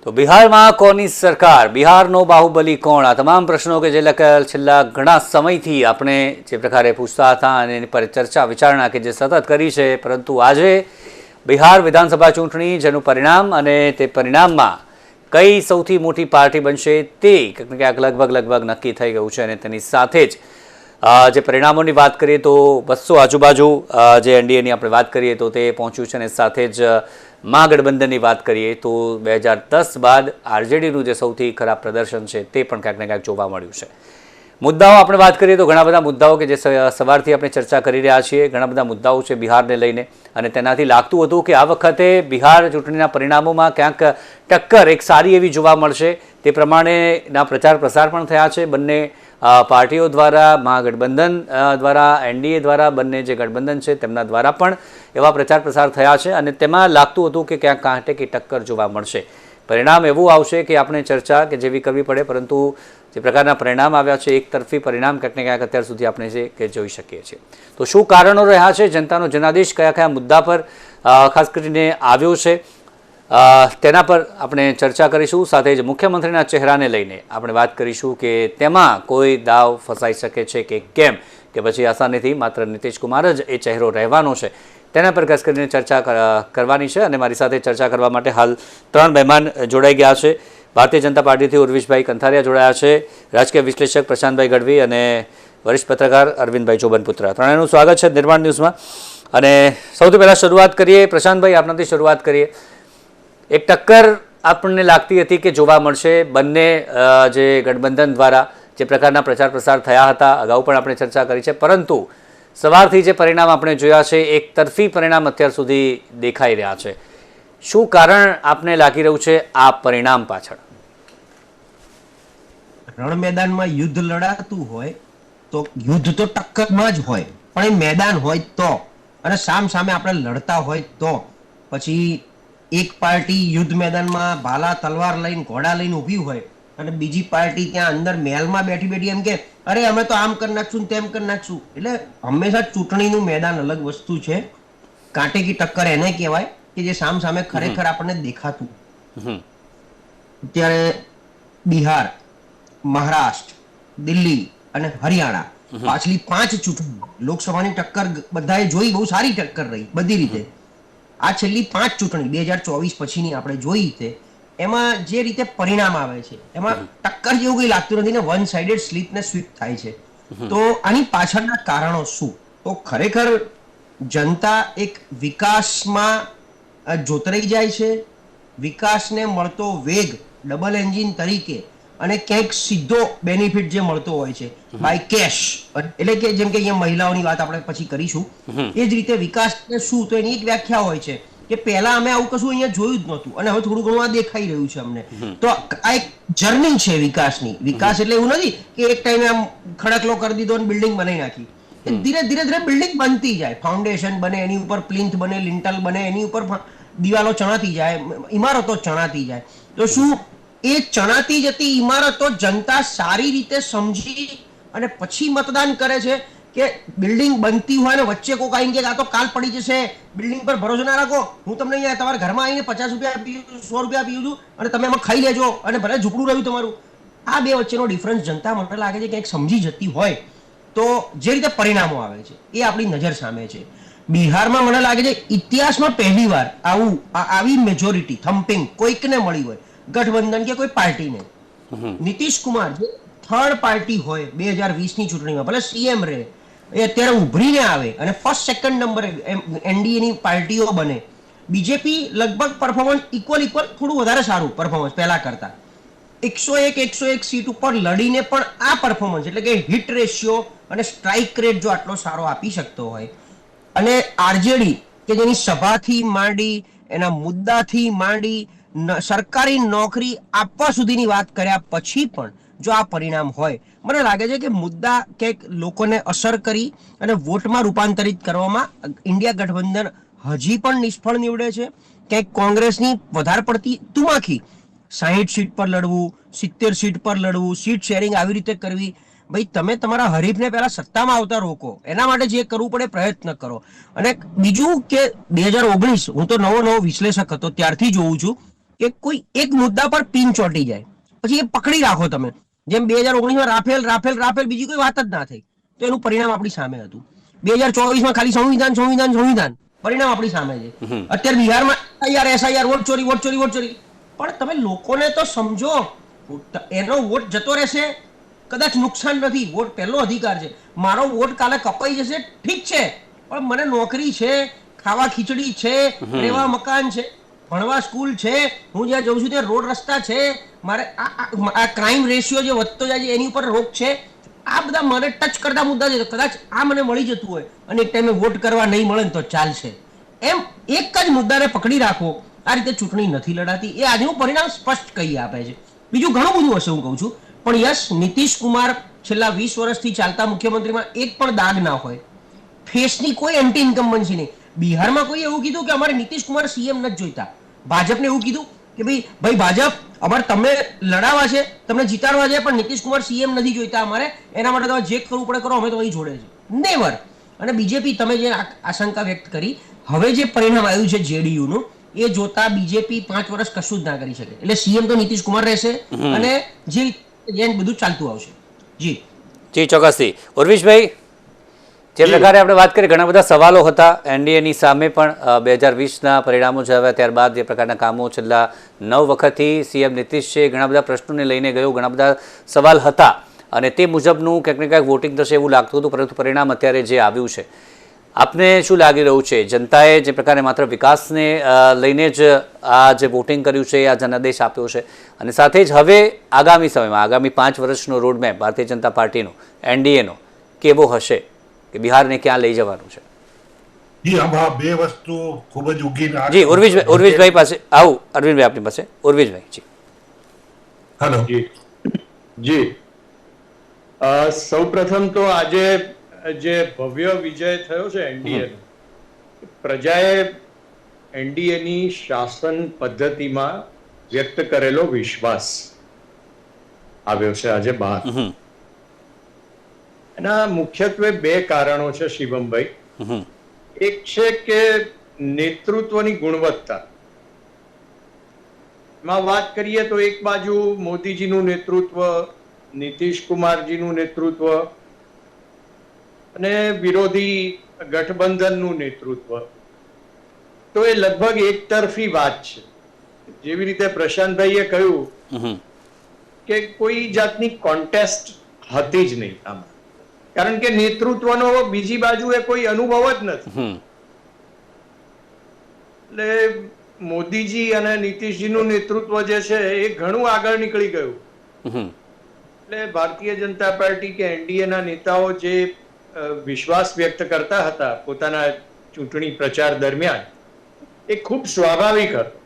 તો બિહારમાં કોની સરકાર, બિહારનો બાહુબલી કોણ? આ તમામ પ્રશ્નો કે જે છેલ્લા ઘણા સમયથી આપણે જે પ્રકારે પૂછતા હતા અને એની પર ચર્ચા વિચારણા કે જે સતત કરી છે, પરંતુ આજે બિહાર વિધાનસભા ચૂંટણી જેનું પરિણામ અને તે પરિણામમાં કઈ સૌથી મોટી પાર્ટી બનશે તે ક્યાંક લગભગ નક્કી થઈ ગયું છે. અને તેની સાથે જ જે પરિણામોની વાત કરીએ તો 200 આજુબાજુ જે એનડીએની આપણે વાત કરીએ તો તે પહોંચ્યું છે. અને સાથે જ મહાગઠબંધનની વાત કરીએ તો 2010 બાદ આરજેડીનું જે સૌથી ખરાબ પ્રદર્શન છે તે પણ ક્યાંક ને ક્યાંક જોવા મળ્યું છે. મુદ્દાઓ આપણે વાત કરીએ તો ઘણા બધા મુદ્દાઓ કે જે સવારથી આપણે ચર્ચા કરી રહ્યા છીએ, ઘણા બધા મુદ્દાઓ છે બિહારને લઈને. અને તેનાથી લાગતું હતું કે આ વખતે બિહાર ચૂંટણીના પરિણામોમાં ક્યાંક ટક્કર એક સારી એવી જોવા મળશે. તે પ્રમાણેના પ્રચાર પ્રસાર પણ થયા છે બંને પાર્ટીઓ દ્વારા, મહાગઠબંધન દ્વારા, એનડીએ દ્વારા, બંને જે ગઠબંધન છે તેમના દ્વારા પણ એવા પ્રચાર પ્રસાર થયા છે. અને તેમાં લાગતું હતું કે ક્યાંક કાંટે કે ટક્કર જોવા મળશે. પરિણામ એવું આવશે કે આપણે ચર્ચા કે જેવી કરવી પડે, પરંતુ જે પ્રકારના પરિણામ આવ્યા છે એક તરફી પરિણામ ક્યાંક ને ક્યાંક અત્યાર સુધી આપણે જે કે જોઈ શકીએ છીએ. તો શું કારણો રહ્યા છે, જનતાનો જનાદેશ કયા કયા મુદ્દા પર ખાસ કરીને આવ્યો છે, તેના પર આપણે ચર્ચા કરીશું. સાથે જ મુખ્યમંત્રીના ચહેરાને લઈને આપણે વાત કરીશું કે તેમાં કોઈ દાવ ફસાઈ શકે છે કે કેમ, કે પછી આસાનીથી માત્ર નીતિશ કુમાર જ એ ચહેરો રહેવાનો છે, તેના પર ખાસ કરીને ચર્ચા કરવાની છે. અને મારી સાથે ચર્ચા કરવા માટે હાલ 3 મહેમાન જોડાઈ ગયા છે. ભારતીય જનતા પાર્ટીથી ઉર્વિશભાઈ કંથારિયા જોડાયા છે, રાજકીય વિશ્લેષક પ્રશાંતભાઈ ગઢવી અને વરિષ્ઠ પત્રકાર અરવિંદભાઈ ચોબનપુત્રા. ત્રણેયનું સ્વાગત છે નિર્માણ ન્યૂઝમાં. અને સૌથી પહેલાં શરૂઆત કરીએ પ્રશાંતભાઈ, આપનાથી શરૂઆત કરીએ. એક ટક્કર આપણને લાગતી હતી કે જોવા મળશે બંને જે ગઠબંધન દ્વારા જે પ્રકારના પ્રચાર પ્રસાર થયા હતા, અગાઉ પણ આપણે ચર્ચા કરી છે, પરંતુ સવારથી જે પરિણામ આપણે જોયા છે એક તરફી પરિણામ અત્યાર સુધી દેખાઈ રહ્યા છે. શું કારણ આપને લાગી રહ્યું છે આ પરિણામ પાછળ? રણ મેદાનમાં યુદ્ધ લડાતું હોય તો યુદ્ધ તો ટક્કરમાં જ હોય, પણ એ મેદાન હોય તો, અને સામ સામે આપણે લડતા હોય તો. પછી એક પાર્ટી યુદ્ધ મેદાનમાં ભાલા તલવાર લઈને ઘોડા લઈને ઊભી હોય અને બીજી પાર્ટી ત્યાં અંદર મહેલમાં બેઠી બેઠી એમ કે અરે અમે તો આમ કરી નાખશું તેમ કરી નાખશું. એટલે હંમેશા ચૂંટણીનું મેદાન અલગ વસ્તુ છે. કાંટે કી ટક્કર એને કહેવાય કે જે સામ સામે ખરેખર આપણને દેખાતું. અત્યારે બિહાર, મહારાષ્ટ્ર, દિલ્હી અને હરિયાણા પાછલી 5 ચૂંટણી લોકસભાની ટક્કર બધાએ જોઈ, બહુ સારી ટક્કર રહી બધી રીતે. આ છેલ્લી 5 ચૂંટણી 2024 પછીની આપણે જોઈ છે, એમાં જે રીતે પરિણામ આવે છે એમાં ટક્કર જેવું કંઈ લાગતું નથી ને વન સાઇડેડ સ્લીપ ને સ્વીપ થાય છે. તો આની પાછળના કારણો શું? તો ખરેખર જનતા એક વિકાસમાં જોતરાઈ જાય છે. વિકાસને મળતો વેગ ડબલ એન્જિન તરીકે અને ક્યાંક સીધો બેનિફિટ જે મળતો હોય છે બાય કેશ, એટલે કે જેમ કે અહીંયા મહિલાઓની વાત આપણે પછી કરીશું, એ જ રીતે વિકાસ શું, તો એની એક વ્યાખ્યા હોય છે કે પહેલા અમે આવું કશું અહીંયા જોયું જ નહોતું અને હવે થોડું ઘણું આ દેખાઈ રહ્યું છે અમને. તો આ એક જર્ની છે વિકાસની. વિકાસ એટલે એવું નથી કે એક ટાઈમે આમ ખડકલો કરી દીધો અને બિલ્ડિંગ બનાવી નાખી. ધીરે ધીરે બિલ્ડિંગ બનતી જાય, ફાઉન્ડેશન બને, એની ઉપર પ્લિન્થ બને, લિન્ટલ બને, એની ઉપર દિવાલો ચણાતી જાય, ઇમારતો ચણાતી જાય. તો શું એ ચણાતી જતી ઇમારતો જનતા સારી રીતે સમજી અને પછી મતદાન કરે છે કે બિલ્ડિંગ બનતી હોય ને વચ્ચે કોઈક આવીને કે આ તો કાલ પડી જશે, બિલ્ડિંગ પર ભરોસો ના રાખો, હું તમને અહીંયા તમારા ઘરમાં આવીને 50 રૂપિયા આપી, 100 રૂપિયા આપી છું અને તમે એમાં ખાઈ લેજો અને ભલે ઝૂકડું રહ્યું તમારું. આ બે વચ્ચેનો ડિફરન્સ જનતા મને લાગે છે કે એક સમજી જતી હોય તો જે રીતે પરિણામો આવે છે એ આપણી નજર સામે છે. બિહારમાં મને લાગે છે ઇતિહાસમાં પહેલીવાર આવી મેજોરિટી થમ્પિંગ કોઈકને મળી હોય, ગઠબંધન કે કોઈ પાર્ટીને. નીતિશ કુમાર જે થર્ડ પાર્ટી હોય 2020ની ચૂંટણીમાં, ભલે સીએમ રહે, એ અત્યારે ઉભરીને આવે અને ફર્સ્ટ સેકન્ડ નંબરે એનડીએની પાર્ટીઓ બને. બીજેપી લગભગ પરફોર્મન્સ ઇક્વલ થોડું વધારે સારું પરફોર્મન્સ પહેલા કરતા, 101 સીટ ઉપર લડીને પણ આ પરફોર્મન્સ એટલે કે હિટ રેશિયો અને સ્ટ્રાઇક રેટ જો આટલો સારો આપી શકતો હોય, અને આરજેડી કે જેની સભાથી માંડી એના મુદ્દાથી માંડી સરકારી નોકરી આપવા સુધીની વાત કર્યા પછી પણ જો આ પરિણામ હોય, મને લાગે છે કે મુદ્દા ક્યાંક લોકોને અસર કરી અને વોટમાં રૂપાંતરિત કરવામાં ઇન્ડિયા ગઠબંધન હજી પણ નિષ્ફળ નીવડે છે. ક્યાંક કોંગ્રેસની વધારે પડતી તુમાખી 60 સીટ પર લડવું, 70 સીટ પર લડવું, સીટ શેરિંગ આવી રીતે કરવી. ભાઈ તમે તમારા હરીફને પહેલા સત્તામાં આવતા રોકો, એના માટે જે કરવું પડે પ્રયત્ન કરો. અને બીજું કે 2019 હું તો નવો વિશ્લેષક હતો ત્યારથી જોઉં છું કે કોઈ એક મુદ્દા પર પિન ચોંટી જાય પછી એ પકડી રાખો તમે, જેમ 2019માં રાફેલ રાફેલ રાફેલ બીજી કોઈ વાત જ ના થઈ તો એનું પરિણામ આપણી સામે હતું. 2024માં ખાલી સંવિધાન સંવિધાન સંવિધાન પરિણામ આપણી સામે છે. અત્યારે બિહારમાં એસઆઈઆર વોટ ચોરી વોટ ચોરી વોટ ચોરી, પણ તમે લોકોને તો સમજો, એનો વોટ જતો રહેશે કદાચ નુકસાન નથી, વોટ પહેલો અધિકાર છે. મારો વોટ કાલે કપાઈ જશે ઠીક છે, પણ મને નોકરી છે, ખાવા ખીચડી છે, રહેવા મકાન છે, ભણવા સ્કૂલ છે, હું જ્યાં જઉં છું ત્યાં રોડ રસ્તા છે, મારે આ ક્રાઇમ રેશિયો જે વધતો જાય છે એની ઉપર રોક છે. આ બધા મને ટચ કરતા મુદ્દા છે. કદાચ આ મને મળી જતું હોય અને એક ટાઈમે વોટ કરવા નહીં મળે ને તો ચાલશે, એમ એક જ મુદ્દાને પકડી રાખો. આ રીતે ચૂંટણી નથી લડાતી, એ આજનું પરિણામ સ્પષ્ટ કહી આપે છે. બીજું ઘણું બધું હશે હું કહું છું, પણ યસ, નીતિશ કુમાર છેલ્લા 20 વર્ષથી ચાલતા મુખ્યમંત્રીમાં એક પણ દાગ ના હોય, ફેસની કોઈ એન્ટી ઇન્કમ્બન્સી નહીં. બિહારમાં કોઈ એવું કીધું કે અમારે નીતિશ કુમાર સીએમ નથી જોઈતા, ભાજપને એવું કીધું કે ભાઈ ભાજપ અમારે તમને લડાવવા છે, તમને જીતાડવા છે, પણ નીતિશ કુમાર સીએમ નથી જોઈતા અમારે, એના માટે તમે જે કરવું પડે કરો, અમે તો અહીં જોડે છે. નેવર. અને બીજેપી, તમે જે આશંકા વ્યક્ત કરી, હવે જે પરિણામ આવ્યું છે જેડીયુનું, એ જોતા બીજેપી 5 વર્ષ કશું જ ના કરી શકે. એટલે સીએમ તો નીતિશ કુમાર રહેશે અને જે બધું ચાલતું આવશે. જી જી, ચોક્કસથી. ઉર્વિશભાઈ, જે પ્રકારે આપણે વાત કરી, ઘણા બધા સવાલો હતા એનડીએની સામે, પણ 2020ના પરિણામો જે આવ્યા ત્યારબાદ જે પ્રકારના કામો છેલ્લા 9 વખતથી સીએમ નીતિશ છે, ઘણા બધા પ્રશ્નોને લઈને ગયો, ઘણા બધા સવાલ હતા અને તે મુજબનું ક્યાંક ને ક્યાંક વોટિંગ થશે એવું લાગતું હતું, પરંતુ પરિણામ અત્યારે જે આવ્યું છે, આપને શું લાગી રહ્યું છે? જનતાએ જે પ્રકારે માત્ર વિકાસને લઈને જ આ જે વોટિંગ કર્યું છે, આ જનાદેશ આપ્યો છે, અને સાથે જ હવે આગામી સમયમાં આગામી 5 વર્ષનો રોડમેપ ભારતીય જનતા પાર્ટીનો, એનડીએનો કેવો હશે, કે બિહારને ક્યાં લઈ જવાનું છે? જી, આ બે વસ્તુ ખૂબ જ ઉગીને જી, ઉર્વિશભાઈ પાસે આવું. અરવિંદભાઈ આપની પાસે. ઉર્વિશભાઈ જી. હેલો. જી, સૌપ્રથમ તો આજે જે ભવ્ય વિજય થયો છે એનડીએ, પ્રજાએ એનડીએની શાસન પદ્ધતિમાં વ્યક્ત કરેલો વિશ્વાસ આવ્યો છે આજે બહાર. એના મુખ્યત્વે 2 કારણો છે શિવમભાઈ. એક છે કે નેતૃત્વની ગુણવત્તા. માં વાત કરીએ તો એક બાજુ મોદીજીનું નેતૃત્વ, નીતિશ કુમારજીનું નેતૃત્વ અને વિરોધી ગઠબંધનનું નેતૃત્વ, તો એ લગભગ એકતરફી વાત છે. જેવી રીતે પ્રશાંતભાઈએ કહ્યું કે કોઈ જાતની કોન્ટેસ્ટ હતી જ નહીં આમાં, કારણ કે નેતૃત્વનો બીજી બાજુએ કોઈ અનુભવ જ નથી. એટલે મોદીજી અને નીતિશજીનું નેતૃત્વ જે છે એ ઘણું આગળ નીકળી ગયું. એટલે ભારતીય જનતા પાર્ટી કે એનડીએના નેતાઓ જે વિશ્વાસ વ્યક્ત કરતા હતા પોતાના ચૂંટણી પ્રચાર દરમિયાન, એ ખૂબ સ્વાભાવિક હતો.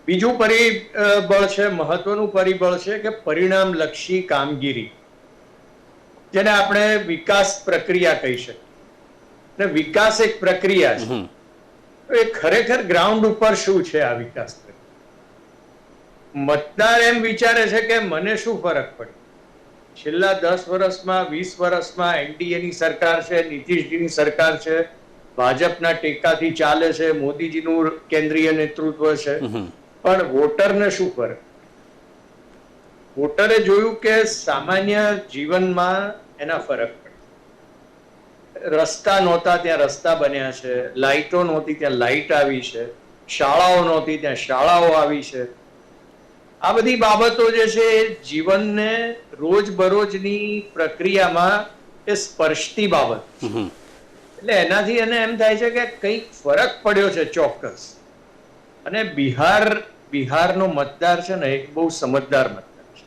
બીજું પરિબળ છે, મહત્વનું પરિબળ છે કે પરિણામલક્ષી કામગીરી, જેને આપણે વિકાસ પ્રક્રિયા કહી શકીએ. અને વિકાસ એક પ્રક્રિયા છે, તો એ ખરેખર ગ્રાઉન્ડ ઉપર શું છે આ વિકાસ પ્રક્રિયા? મતદાર એમ વિચારે છે કે મને શું ફરક પડે? છેલ્લા 10 વર્ષમાં 20 વર્ષમાં એનડીએની સરકાર છે, નીતિશજીની સરકાર છે, ભાજપના ટેકાથી ચાલે છે, મોદીજીનું કેન્દ્રીય નેતૃત્વ છે, પણ વોટરને શું ફરક? વોટરે જોયું કે સામાન્ય જીવનમાં એના ફરક પડે. રસ્તા નહોતા ત્યાં રસ્તા બન્યા છે, લાઇટો નહોતી ત્યાં લાઇટ આવી છે, શાળાઓ નહોતી ત્યાં શાળાઓ આવી છે. આ બધી બાબતો જે છે એ જીવનને રોજબરોજની પ્રક્રિયામાં એ સ્પર્શતી બાબત. એટલે એનાથી એને એમ થાય છે કે કંઈક ફરક પડ્યો છે ચોક્કસ. અને બિહારનો મતદાર છે ને એક બહુ સમજદાર મતદાર છે.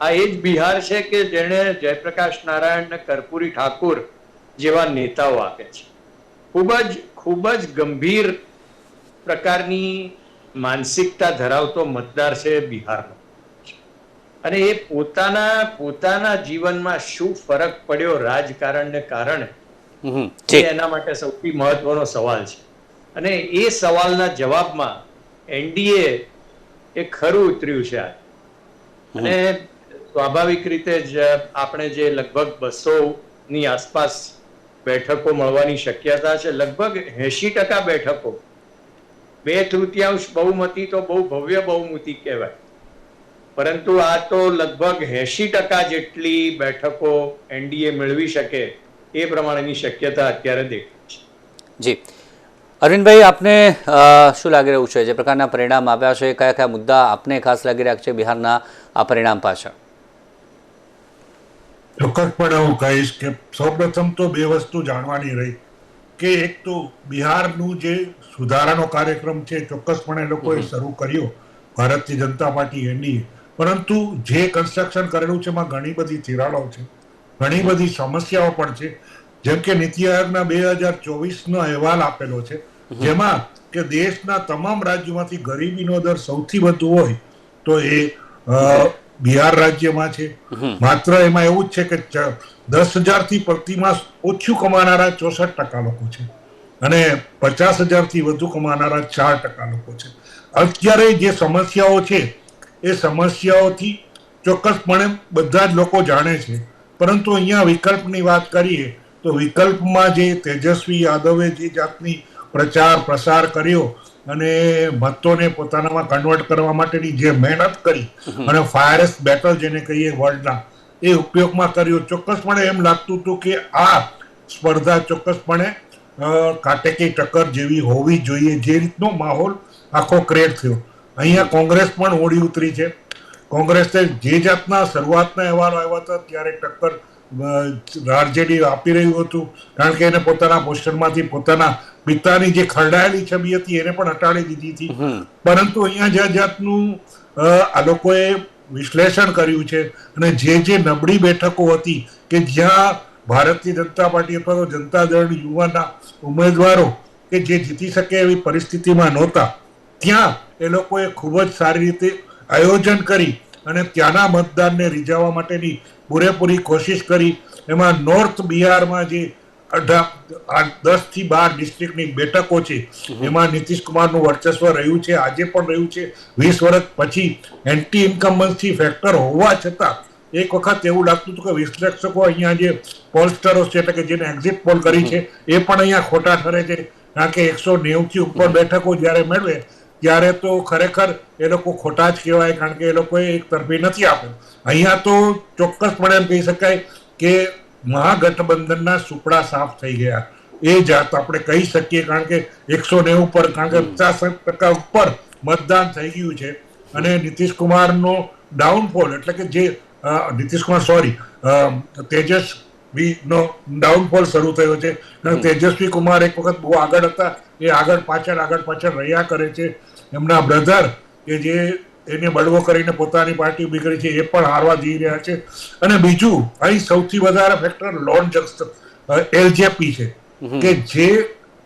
આ એ જ બિહાર છે કે જેણે જયપ્રકાશ નારાયણ ને કર્પૂરી ઠાકુર જેવા નેતાઓ આપે છે. ખૂબ જ ગંભીર પ્રકારની માનસિકતા ધરાવતો મતદાર છે બિહારનો. અને એ પોતાના જીવનમાં શું ફરક પડ્યો રાજકારણને કારણે, એના માટે સૌથી મહત્વનો સવાલ છે. અને એ સવાલના જવાબમાં એનડીએ એ ખરું ઉતર્યું છે. અને સ્વાભાવિક રીતે જ આપણે જે લગભગ 200ની આસપાસ બેઠકો મળવાની શક્યતા છે, લગભગ 80% બેઠકો 2/3 બહુમતી તો બહુ ભવ્ય બહુમતી કહેવાય, પરંતુ આ તો લગભગ 80% જેટલી બેઠકો એનડીએ મેળવી શકે એ પ્રમાણેની શક્યતા અત્યારે દેખાય છે. જી અરવિંદભાઈ, આપને શું લાગી રહ્યું છે? જે પ્રકારના પરિણામ આવ્યા છે, કયા કયા મુદ્દા આપને ખાસ લાગી રહ્યા છે બિહારના આ પરિણામ પાછળ? ચોક્કસપણે હું કહીશ કે સૌપ્રથમ તો બે વસ્તુ જાણવાની રહી કે એક તો બિહારનું જે સુધારાનો કાર્યક્રમ છે ચોક્કસપણે લોકોએ શરૂ કર્યો, ભારતીય જનતા પાર્ટી એનડીએ, પરંતુ જે કન્સ્ટ્રક્શન કરેલું છે એમાં ઘણી બધી તિરાડો છે, ઘણી બધી સમસ્યાઓ પણ છે. જેમ કે નીતિ આયોગના 2024નો અહેવાલ આપેલો છે, જેમાં કે દેશના તમામ રાજ્યોમાંથી ગરીબીનો દર સૌથી વધુ હોય તો એ બિહાર રાજ્યમાં છે. માત્ર એમાં એવું જ છે કે 10,000 થી પ્રતિમાસ ઓછું કમાનારા 64% લોકો છે અને 50,000 થી વધુ કમાનારા 4% લોકો છે. અત્યારે જે સમસ્યાઓ છે એ સમસ્યાઓથી ચોક્કસપણે બધા જ લોકો જાણે છે, પરંતુ અહીંયા વિકલ્પની વાત કરીએ તો વિકલ્પમાં જે તેજસ્વી યાદવે જે જાતની પ્રચાર પ્રસાર કર્યો અને મતોને પોતાનામાં કન્વર્ટ કરવા માટેની જે મહેનત કરી અને ફાયરેસ્ટ બેટલ જેને કહીએ વર્લ્ડના, એ ઉપયોગમાં કર્યો, ચોક્કસપણે એમ લાગતું હતું કે આ સ્પર્ધા ચોક્કસપણે કાટેકી ટક્કર જેવી હોવી જોઈએ. જે રીતનો માહોલ આખો ક્રિએટ થયો, અહીંયા કોંગ્રેસ પણ ઓડી ઉતરી છે. કોંગ્રેસે જે જાતના શરૂઆતના અહેવાલો આવ્યા હતા ત્યારે ટક્કર આરજેડી આપી રહ્યું હતું, કારણ કે એને પોતાના પોસ્ટરમાંથી પોતાના પિતાની જે ખરડાયેલી છબી હતી એને પણ હટાડી દીધી હતી. પરંતુ અહીંયા જે જાતનું આ લોકોએ વિશ્લેષણ કર્યું છે અને જે નબળી બેઠકો હતી કે જ્યાં ભારતીય જનતા પાર્ટી અથવા તો જનતા દળ યુવાના ઉમેદવારો કે જે જીતી શકે એવી પરિસ્થિતિમાં નહોતા, ત્યાં એ લોકોએ ખૂબ જ સારી રીતે આયોજન કરી અને ત્યાંના મતદારને રીઝવવા માટેની પૂરેપૂરી કોશિશ કરી. એમાં નોર્થ બિહારમાં જે 10 થી 12 ડિસ્ટ્રિક્ટની બેઠકો છે એમાં નીતિશ કુમારનું વર્ચસ્વ રહ્યું છે, આજે પણ રહ્યું છે. 20 વર્ષ પછી એન્ટી ઇન્કમ્બન્સી ફેક્ટર હોવા છતાં એક વખત એવું લાગતું હતું કે વિશ્લેષકો અહીંયા જે પોલસ્ટરો છે એટલે કે જેને એક્ઝિટ પોલ કરી છે એ પણ અહીંયા ખોટા ઠરે છે, કારણ કે 190 થી ઉપર બેઠકો જ્યારે મેળવે ત્યારે તો ખરેખર એ લોકો ખોટા જ કહેવાય, કારણ કે એ લોકોએ એક તરફી નથી આપેલું. અહીંયા તો ચોક્કસપણે એમ કહી શકાય કે મહાગઠબંધનના સુપડા સાફ થઈ ગયા એ જાત આપણે કહી શકીએ, કારણ કે 190 પર, કારણ કે 50% ઉપર મતદાન થઈ ગયું છે. અને નીતિશ કુમારનો ડાઉનફોલ એટલે કે જે તેજસ્વીનો ડાઉનફોલ શરૂ થયો છે. તેજસ્વી કુમાર એક વખત બહુ આગળ હતા, એ આગળ પાછળ રહ્યા કરે છે. એમના બ્રધર કે જે એને બળવો કરીને પોતાની પાર્ટી ઉભી કરી છે એ પણ હારવા જઈ રહ્યા છે. અને બીજું અહીં સૌથી વધારે ફેક્ટર લોન એલજેપી છે કે જે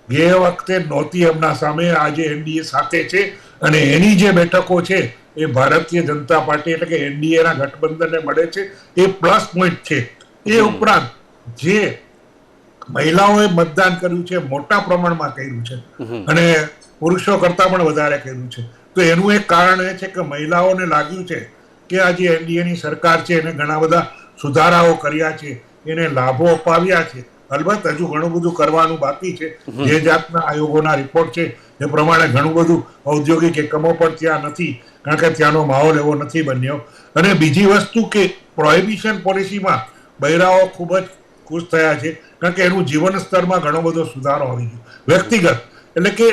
ગે વખતે નહોતી એમના સામે, આજે એનડીએ સાથે છે અને એની જે બેઠકો છે એ ભારતીય જનતા પાર્ટી એટલે કે એનડીએ ના ગઠબંધનને મળે છે, એ પ્લસ પોઈન્ટ છે. એ ઉપરાંત જે મહિલાઓએ મતદાન કર્યું છે મોટા પ્રમાણમાં કર્યું છે અને પુરુષો કરતા પણ વધારે કર્યું છે, તો એનું એક કારણ એ છે કે મહિલાઓને લાગ્યું છે કે આ જે એનડીએની સરકાર છે એને ઘણા બધા સુધારાઓ કર્યા છે, એને લાભો અપાવ્યા છે. અલબત્ત હજુ ઘણું બધું કરવાનું બાકી છે. જે જાતના આયોગોના રિપોર્ટ છે એ પ્રમાણે ઘણું બધું ઔદ્યોગિક એકમો પણ ત્યાં નથી, કારણ કે ત્યાંનો માહોલ એવો નથી બન્યો. અને બીજી વસ્તુ કે પ્રોહિબિશન પોલિસીમાં બૈરાઓ ખૂબ જ ખુશ થયા છે, કારણ કે એનું જીવન સ્તરમાં ઘણો બધો સુધારો આવી ગયો વ્યક્તિગત. એટલે કે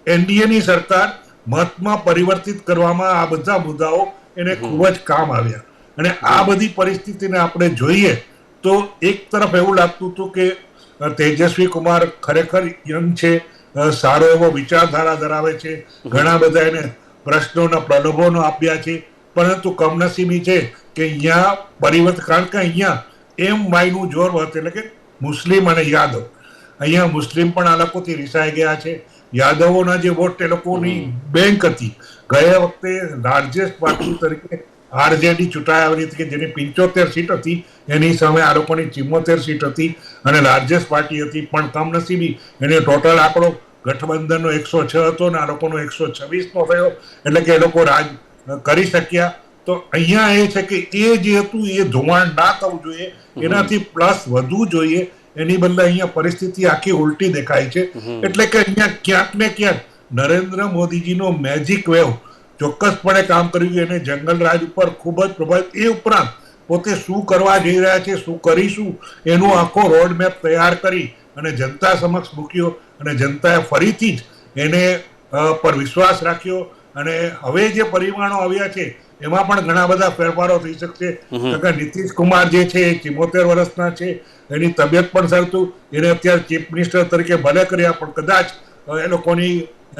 એનડીએની સરકાર મતમાં પરિવર્તિત કરવામાં આ બધા મુદ્દાઓ એને ખૂબ જ કામ આવ્યા. અને આ બધી પરિસ્થિતિને આપણે જોઈએ તો એક તરફ એવું લાગતું હતું કે તેજસ્વી કુમાર ખરેખર યંગ છે, સારો એવો વિચારધારા ધરાવે છે, ઘણા બધા એને પ્રશ્નોના પ્રલોભનો આપ્યા છે, પરંતુ કમનસીબી છે કે અહીંયા પરિવર્તન, કારણ કે અહીંયા MYનું જોર વધે એટલે કે મુસ્લિમ અને યાદવ, અહીંયા મુસ્લિમ પણ આ લોકોથી રિસાઈ ગયા છે. યાદવોના જે વોટ એ લોકોની બેંક હતી, ગયા વખતે લાર્જેસ્ટ પાર્ટી તરીકે આરજેડી ચૂંટાઈ આવેલી હતી કે જેની 75 સીટ હતી, એની સામે આ લોકોની 74 સીટ હતી અને લાર્જેસ્ટ પાર્ટી હતી. પણ કમનસીબી એને ટોટલ આંકડો ગઠબંધનનો 106 હતો ને આ લોકોનો 126નો થયો, એટલે કે એ લોકો રાજ કરી શક્યા. તો અહીંયા એ છે કે એ જે હતું એ ધોવાણ ના થવું જોઈએ, એનાથી પ્લસ વધવું જોઈએ, એની બદલે અહીંયા પરિસ્થિતિ આખી ઉલટી દેખાય છે. એટલે કે અહીંયા ક્યાંક ને ક્યાંક નરેન્દ્ર મોદીજીનો મેજિક વેવ ચોક્કસપણે કામ કર્યું છે. એને જંગલ રાજ ઉપર ખૂબ જ પ્રભાવિત, એ ઉપરાંત પોતે શું કરવા જઈ રહ્યા છે, શું કરીશું, એનો આખો રોડ મેપ તૈયાર કરી અને જનતા સમક્ષ મૂક્યો અને જનતાએ ફરીથી જ એને પર વિશ્વાસ રાખ્યો. અને હવે જે પરિમાણો આવ્યા છે એમાં પણ ઘણા બધા ફેરફારો થઈ શકશે. કારણ કે નીતિશ કુમાર જે છે એ 74 વર્ષના છે, એની તબિયત પણ સારું, એને અત્યારે ચીફ મિનિસ્ટર તરીકે ભલે કર્યા, પણ કદાચ એ લોકોની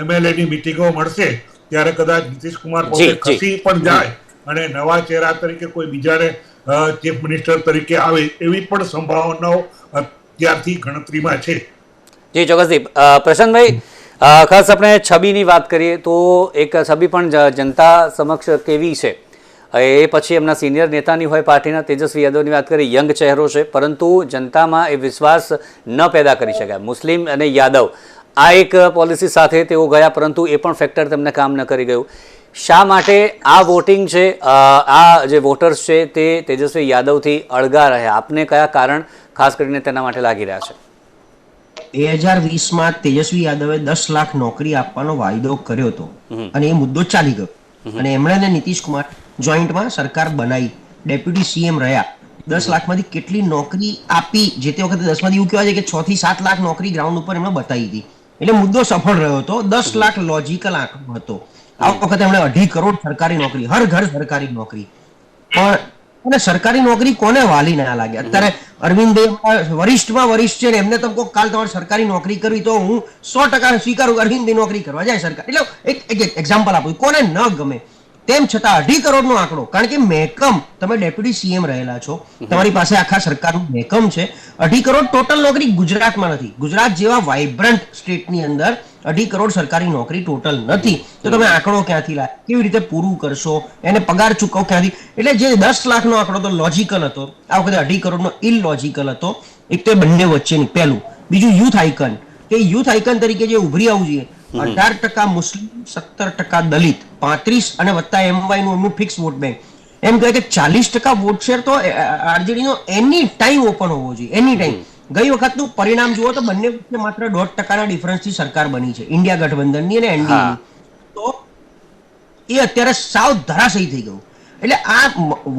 MLA ની મિટિંગો મળશે ત્યારે કદાચ નીતિશ કુમાર પોતે ખસી પણ જાય અને નવા ચહેરા તરીકે કોઈ બીજાને ચીફ મિનિસ્ટર તરીકે આવે એવી પણ સંભાવનાઓ અત્યારથી ગણતરીમાં છે. જી ચોક્કસથી. પ્રશાંતભાઈ, ખાસ આપણે છબીની વાત કરીએ તો એક છબી પણ જનતા સમક્ષ કેવી છે, એ પછી એમના સિનિયર નેતાની હોય પાર્ટીના તેજસ્વી યાદવની વાત કરીએ, યંગ ચહેરો છે, પરંતુ જનતામાં એ વિશ્વાસ ન પેદા કરી શકાય. મુસ્લિમ અને યાદવ આ એક પોલિસી સાથે તેઓ ગયા, પરંતુ એ પણ ફેક્ટર તેમને કામ ન કરી ગયું. શા માટે આ વોટિંગ છે, આ જે વોટર્સ છે તે તેજસ્વી યાદવથી અળગા રહ્યા? આપને કયા કારણ ખાસ કરીને તેના માટે લાગી રહ્યા છે? 2020માં તેજસ્વી યાદવે 10 લાખ નોકરી આપવાનો વાયદો કર્યો હતો અને એ મુદ્દો ચાલી ગયો અને એમણે ને નીતિશ કુમાર જોઈન્ટમાં સરકાર બનાવી, ડેપ્યુટી CM રહ્યા. 10 લાખમાંથી કેટલી નોકરી આપી? જે તે વખતે 10 માંથી એવું કહેવાય છે કે 6 થી 7 લાખ નોકરી ગ્રાઉન્ડ ઉપર એમણે બતાવી હતી. એટલે મુદ્દો સફળ રહ્યો હતો. 10 લાખ લોજિકલ આંકડો હતો. આ વખતે એમણે 2.5 કરોડ સરકારી નોકરી, હર ઘર સરકારી નોકરી. પણ અને સરકારી નોકરી કોને વાલી ના લાગે? અત્યારે અરવિંદભાઈ વરિષ્ઠમાં વરિષ્ઠ છે ને એમને તમે કહો કાલ તમારે સરકારી નોકરી કરવી તો હું 100% સ્વીકારું. અરવિંદભાઈ નોકરી કરવા જાય સરકાર. એટલે એક એક્ઝામ્પલ આપું, કોને ન ગમે? તેમ છતાં 2.5 કરોડનો આંકડો, કારણ કે મહેકમ, તમે ડેપ્યુટી CM રહેલા છો, તમારી પાસે આખા સરકારનું મહેકમ છે. 2.5 કરોડ ટોટલ નોકરી ગુજરાતમાં નથી. ગુજરાત જેવા વાઇબ્રન્ટ સ્ટેટની અંદર 2.5 કરોડ સરકારી નોકરી ટોટલ નથી. તો તમે આંકડો ક્યાંથી લાવે? કેવી રીતે પૂરું કરશો? એને પગાર ચૂકવો ક્યાંથી? એટલે જે 10 લાખનો આંકડો તો લોજિકલ હતો, આ વખતે 2.5 કરોડનો ઇલોજિકલ હતો. એક તો બંને વચ્ચેની પહેલું. બીજું યુથ આઇકન, કે યુથ આઇકન તરીકે જે ઉભરી આવવું જોઈએ. 18% મુસ્લિમ, 17% દલિત, 35 અને વત્તા MY નું એમનું ફિક્સ વોટ બેંક. એમ કહે કે 40% વોટ શેર તો RJD નો એની ટાઈમ ઓપન હોવો જોઈએ, એની ટાઈમ. ગઈ વખતનું પરિણામ જુઓ તો બંને વચ્ચે માત્ર 1.5% ડિફરન્સથી સરકાર બની છે, ઇન્ડિયા ગઠબંધનની અને NDA ની. તો એ અત્યારે સાવ ધરાશયી થઈ ગયું. એટલે આ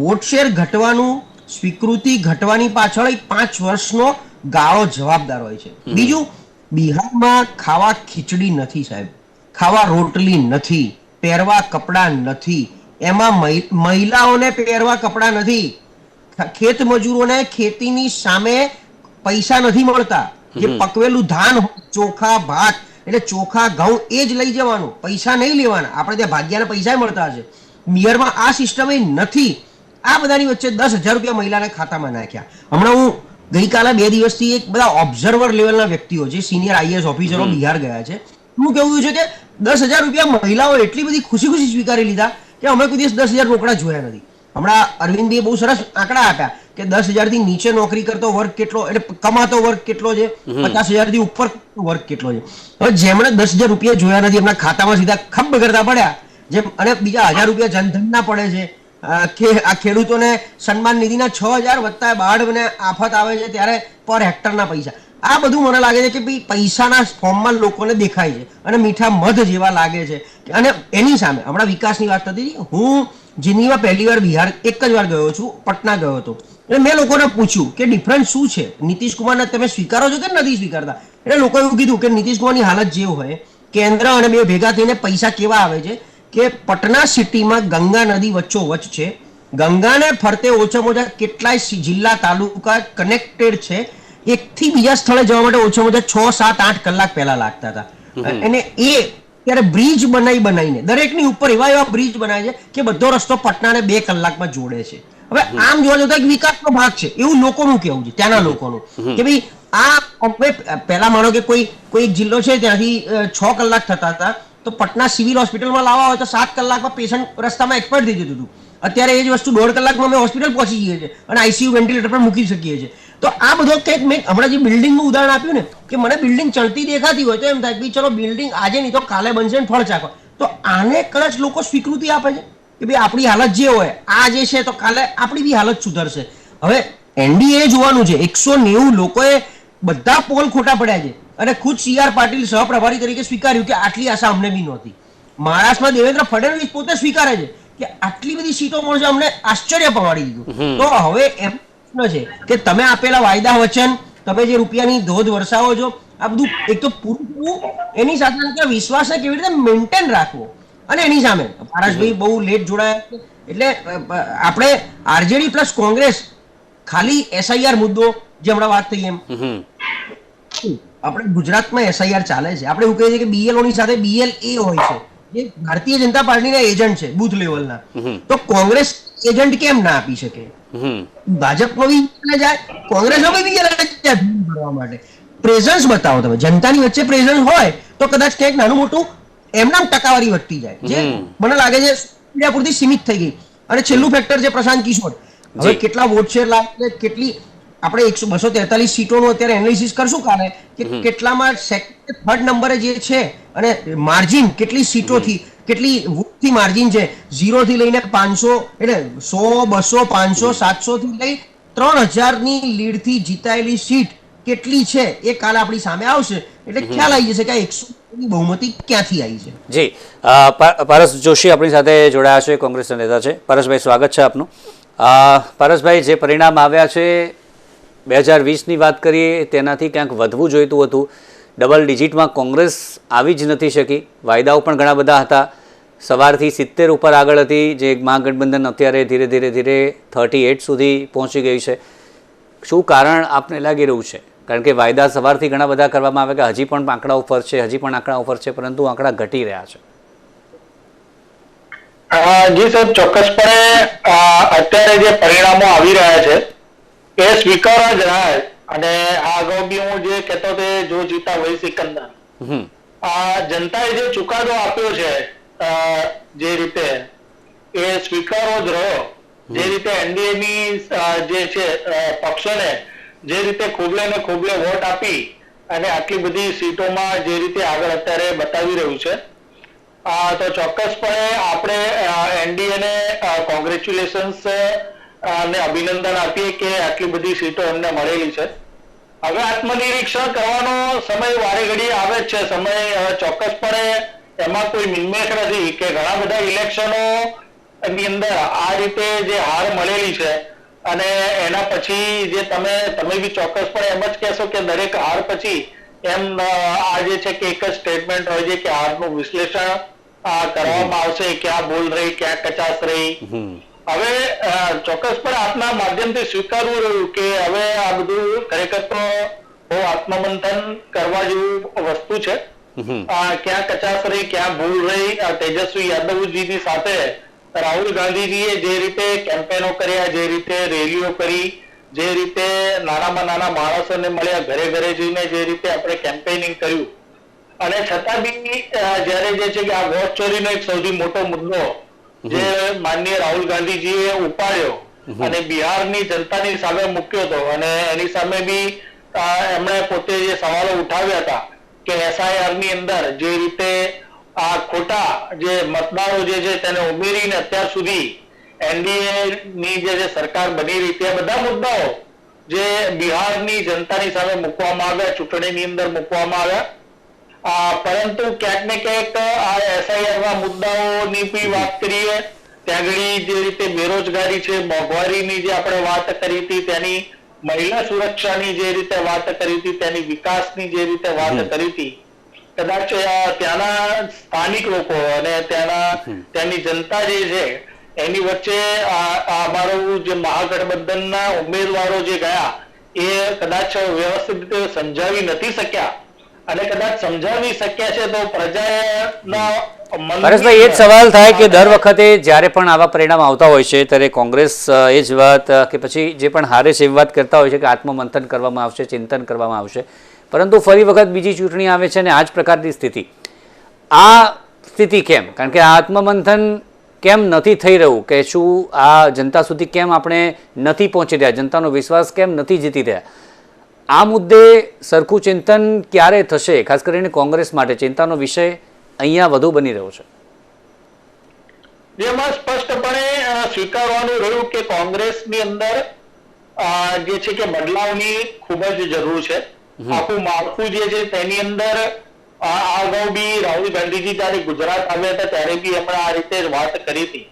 વોટ શેર ઘટવાનું, સ્વીકૃતિ ઘટવાની પાછળ 5 વર્ષનો ગાળો જવાબદાર હોય છે. બીજું, બિહારમાં ખાવા ખીચડી નથી સાહેબ, ખાવા રોટલી નથી, પહેરવા કપડા નથી, એમાં મહિલાઓને પહેરવા કપડા નથી, ખેત મજૂરોને ખેતીની સામે પૈસા નથી મળતા. જે પકવેલું ધાન, ચોખા ભાત, એટલે ચોખા ઘઉં એ જ લઈ જવાનું, પૈસા નહીં લેવાના. આપણે ત્યાં ભાગ્યાના પૈસા મળતા હશે, બિહારમાં આ સિસ્ટમ નથી. આ બધાની વચ્ચે 10,000 રૂપિયા મહિલાને ખાતામાં નાખ્યા. હમણાં હું ગઈકાલે 2 દિવસથી એક બધા ઓબ્ઝર્વર લેવલના વ્યક્તિઓ, જે સિનિયર IAS ઓફિસરો બિહાર ગયા છે, શું કેવું છે કે 10,000 રૂપિયા મહિલાઓ એટલી બધી ખુશી ખુશી સ્વીકારી લીધા કે અમે કોઈ દિવસ 10,000 રોકડા જોયા નથી. હમણાં અરવિંદભાઈએ બહુ સરસ આંકડા આપ્યા કે 10,000 થી નીચે નોકરી કરતો વર્ગ કેટલો, એટલે કમાતો વર્ગ કેટલો છે, 50,000 થી ઉપર વર્ગ કેટલો છે. હવે જેમણે 10,000 રૂપિયા જોયા નથી એમના ખાતામાં સીધા ખબ કરતા પડ્યા, જેમ અને બીજા 1,000 રૂપિયા જનધનના પડે છે. કે આ ખેડૂતોને સન્માન નિધિના 6,000 વત્તા બાઢ અને આફત આવે છે ત્યારે પર હેક્ટરના પૈસા. આ બધું મને લાગે છે કે ભાઈ પૈસાના ફોર્મમાં લોકોને દેખાય છે અને મીઠા મધ જેવા લાગે છે. અને એની સામે હમણાં વિકાસની વાત થતી હતી, હું જેનીવા પહેલી વાર બિહાર એક જ વાર ગયો છું, પટના ગયો હતો. એટલે મેં લોકોને પૂછ્યું કે ડિફરન્સ શું છે, નીતિશ કુમારને તમે સ્વીકારો છો કે નથી સ્વીકારતા? એટલે લોકોએ એવું કીધું કે નીતિશ કુમારની હાલત જે હોય, કેન્દ્ર અને બે ભેગા થઈને પૈસા કેવા આવે છે કે પટના સિટીમાં ગંગા નદી વચ્ચોવચ્ચ છે, ગંગાને ફરતે ઓછામાં ઓછા કેટલાય જિલ્લા તાલુકા કનેક્ટેડ છે. એકથી બીજા સ્થળે જવા માટે ઓછામાં ઓછા 6, 7, 8 કલાક પહેલા લાગતા હતા. અને એ ત્યારે બ્રિજ બનાવીને દરેકની ઉપર એવા બ્રિજ બનાવે છે કે બધો રસ્તો પટનાને 2 કલાકમાં જોડે છે. હવે આમ જોવા જતા એક વિકાસનો ભાગ છે એવું લોકોનું કેવું છે, ત્યાંના લોકોનું, કે ભાઈ આ પહેલા માનો કે કોઈ એક જિલ્લો છે ત્યાંથી 6 કલાક થતા હતા, તો પટના સિવિલ હોસ્પિટલમાં લાવવા હોય તો 7 કલાકમાં પેશન્ટ રસ્તામાં એક્સપાયર થઈ જતું હતું. અત્યારે એ જ વસ્તુ 1.5 કલાકમાં અમે હોસ્પિટલ પહોંચી જઈએ છીએ અને ICU વેન્ટિલેટર પર મૂકી શકીએ છીએ. તો આ બધો કંઈક મેં હમણાં જે બિલ્ડિંગનું ઉદાહરણ આપ્યું ને, કે મને બિલ્ડિંગ ચલતી દેખાતી હોય તો એમ થાય કે ચલો બિલ્ડિંગ આજે નહીં તો કાલે બનશે ને ફળ ચાખો. તો આને કદાચ લોકો સ્વીકૃતિ આપે છે કે ભાઈ આપણી હાલત જે હોય આ જે છે તો કાલે આપણી બી હાલત સુધરશે. હવે NDA જોવાનું છે, 190 લોકોએ બધા પોલ ખોટા પડ્યા છે અને ખુદ CR પાટીલ સહપ્રભારી તરીકે સ્વીકાર્યું કે આટલી આશા અમને બી નહોતી. મહારાષ્ટ્રમાં દેવેન્દ્ર ફડણવીસ પોતે સ્વીકારે છે કે આટલી બધી સીટો મળશે, અમને આશ્ચર્ય પમાડી દીધું. તો હવે એમ પ્રશ્ન છે કે તમે આપેલા વાયદા વચન, તમે જે રૂપિયાની ધોધ વરસાવો છો, આ બધું એક તો પૂરું કરવું, એની સાથે વિશ્વાસને કેવી રીતે મેન્ટેન રાખવો. અને એની સામે પારસભાઈ બહુ લેટ જોડાયા, એટલે આપણે આરજેડી પ્લસ કોંગ્રેસ ખાલી SIR મુદ્દો જે હમણાં વાત થઈ એમ, આપણે ગુજરાતમાં SIR ચાલે છે, આપણે એવું કહીએ છીએ કે BLO ની સાથે BLA હોય છે, જે ભારતીય જનતા પાર્ટીના એજન્ટ છે બુથ લેવલના. તો કોંગ્રેસ એજન્ટ કેમ ના આપી શકે? ભાજપમાં બી જાય, કોંગ્રેસમાં બી ભરવા માટે પ્રેઝન્સ બતાવો. તમે જનતાની વચ્ચે પ્રેઝન્સ હોય તો કદાચ ક્યાંક નાનું મોટું એમના ટકાવારી વધતી જાય, જે મને લાગે છે મીડિયા પૂરતી સીમિત થઈ ગઈ. અને છેલ્લું ફેક્ટર છે પ્રશાંત કિશોર, હવે કેટલા વોટ શેર લાગે, કેટલી આપણે 243 સીટોનું અત્યારે એનાલિસિસ કરશું કાલે કે કેટલામાં થર્ડ નંબરે જે છે, અને માર્જિન કેટલી સીટોથી, કેટલી વોટથી માર્જિન છે, 0 થી લઈને 500, એટલે 100, 200, 500, 700 થી લઈ 3000 ની લીડથી જીતાયેલી સીટ કેટલી છે એ કાલે આપણી સામે આવશે, એટલે ખ્યાલ આવી જશે કે આ 100 ની બહુમતી ક્યાંથી આવી છે. જી, પારસ જોશી આપણી સાથે જોડાયા છે, કોંગ્રેસના નેતા છે. પારસભાઈ, સ્વાગત છે આપનું. પારસભાઈ, જે પરિણામ આવ્યા છે 2020ની વાત કરીએ તેનાથી ક્યાંક વધવું જોઈતું હતું. ડબલ ડિજિટમાં કોંગ્રેસ આવી જ નથી શકી, વાયદાઓ પણ ઘણા બધા હતા, સવારથી 70 ઉપર આગળ હતી, જે મહાગઠબંધન અત્યારે ધીરે ધીરે 38 સુધી પહોંચી ગઈ છે. શું કારણ આપને લાગી રહ્યું છે? કારણ કે વાયદા સવારથી ઘણા બધા કરવામાં આવે કે હજી પણ આંકડા ઉપર છે, હજી પણ આંકડા ઉપર છે, પરંતુ આંકડા ઘટી રહ્યા છે. જી સાહેબ, ચોક્કસપણે અત્યારે જે પરિણામો આવી રહ્યા છે એ સ્વીકારવા જ રહ્યા. અને આ અગાઉ બી હું જે કહેતો તે જો જીતા વહી સિકંદર, જનતાએ જે ચુકાદો આપ્યો છે જે રીતે એ સ્વીકારવો જ રહ્યો. જે રીતે NDA ની જે છે પક્ષોને જે રીતે ખોબલે ને ખોબલે વોટ આપી અને આટલી બધી સીટોમાં જે રીતે આગળ અત્યારે બતાવી રહ્યું છે, તો ચોક્કસપણે આપણે NDA ને કોંગ્રેચ્યુલેશન્સ અને અભિનંદન આપીએ કે આટલી બધી સીટો એમને મળેલી છે. હવે આત્મનિરીક્ષણ કરવાનો સમય વારે ઘડી આવે જ છે. સમય ચોક્કસપણે એમાં કોઈ મિનમેક નથી કે ઘણા બધા ઇલેક્શનો ની અંદર આ રીતે જે હાર મળેલી છે, અને એના પછી જે તમે બી ચોક્કસપણે એમ જ કહેશો કે દરેક હાર પછી એમ આ જે છે કે એક જ સ્ટેટમેન્ટ હોય છે કે હારનું વિશ્લેષણ કરવામાં આવશે, ક્યાં ભૂલ રહી, ક્યાં કચાશ રહી. હવે ચોક્કસપણે આપના માધ્યમથી સ્વીકારવું રહ્યું કે હવે આ બધું ખરેખર તો બહુ આત્મમંથન કરવા જેવું વસ્તુ છે. ક્યાં કચાશ રહી, ક્યાં ભૂલ રહી. તેજસ્વી યાદવજીની સાથે રાહુલ ગાંધીજીએ જે રીતે કેમ્પેનો કર્યા, જે રીતે રેલીઓ કરી, જે રીતે નાનામાં નાના માણસોને મળ્યા, ઘરે ઘરે જઈને જે રીતે આપણે કેમ્પેનિંગ કર્યું, અને છતાં બી જયારે જે છે કે આ વોટ ચોરીનો એક સૌથી મોટો મુદ્દો જે માનનીય રાહુલ ગાંધીજીએ ઉપાડ્યો અને બિહારની જનતાની સામે મૂક્યો હતો, અને એની સામે બી એમણે પોતે જે સવાલો ઉઠાવ્યા હતા કે SIR ની અંદર જે રીતે આ ખોટા જે મતદારો જે છે તેને ઉમેરીને અત્યાર સુધી NDA ની જે સરકાર બની રહી, તે બધા મુદ્દાઓ જે બિહારની જનતાની સામે મૂકવામાં આવ્યા, ચૂંટણીની અંદર મૂકવામાં આવ્યા. પરંતુ ક્યાંક ને ક્યાંક આ SIR ના મુદ્દાઓની બી વાત કરીએ, ત્યાં આગળ જે રીતે બેરોજગારી છે, મોંઘવારીની જે આપણે વાત કરી હતી, તેની મહિલા સુરક્ષાની જે રીતે વાત કરી હતી, તેની વિકાસની જે રીતે વાત કરી હતી, કદાચ ત્યાંના સ્થાનિક લોકો અને ત્યાંની જનતા જે છે એની વચ્ચે અમારું જે મહાગઠબંધનના ઉમેદવારો જે ગયા એ કદાચ વ્યવસ્થિત રીતે સમજાવી નથી શક્યા, અને કદાચ સમજાવી શક્યા છે તો પ્રજાના પરેશભાઈ, એ જ સવાલ થાય કે દર વખતે જ્યારે પણ આવા પરિણામ આવતા હોય છે ત્યારે કોંગ્રેસ એ જ વાત કે પછી જે પણ હારે છે એવી વાત કરતા હોય છે કે આત્મમંથન કરવામાં આવશે, ચિંતન કરવામાં આવશે, પરંતુ ફરી વખત બીજી ચૂંટણી આવે છે અને આ જ પ્રકારની સ્થિતિ. આ સ્થિતિ કેમ? કારણ કે આ આત્મમંથન કેમ નથી થઈ રહ્યું? કે શું આ જનતા સુધી કેમ આપણે નથી પહોંચી રહ્યા? જનતાનો વિશ્વાસ કેમ નથી જીતી રહ્યા? આ મુદ્દે સરખું ચિંતન ક્યારે થશે? ખાસ કરીને કોંગ્રેસ માટે ચિંતાનો વિષય અહીંયા વધુ બની રહ્યો છે. જેમાં સ્પષ્ટપણે સ્વીકારવાનું રહ્યું કે કોંગ્રેસની અંદર જે છે કે બદલાવની ખૂબ જ જરૂર છે. આખું માળખું જે છે તેની અંદર આ અગાઉ બી રાહુલ ગાંધીજી જયારે ગુજરાત આવ્યા હતા ત્યારે બી એમણે આ રીતે વાત કરી હતી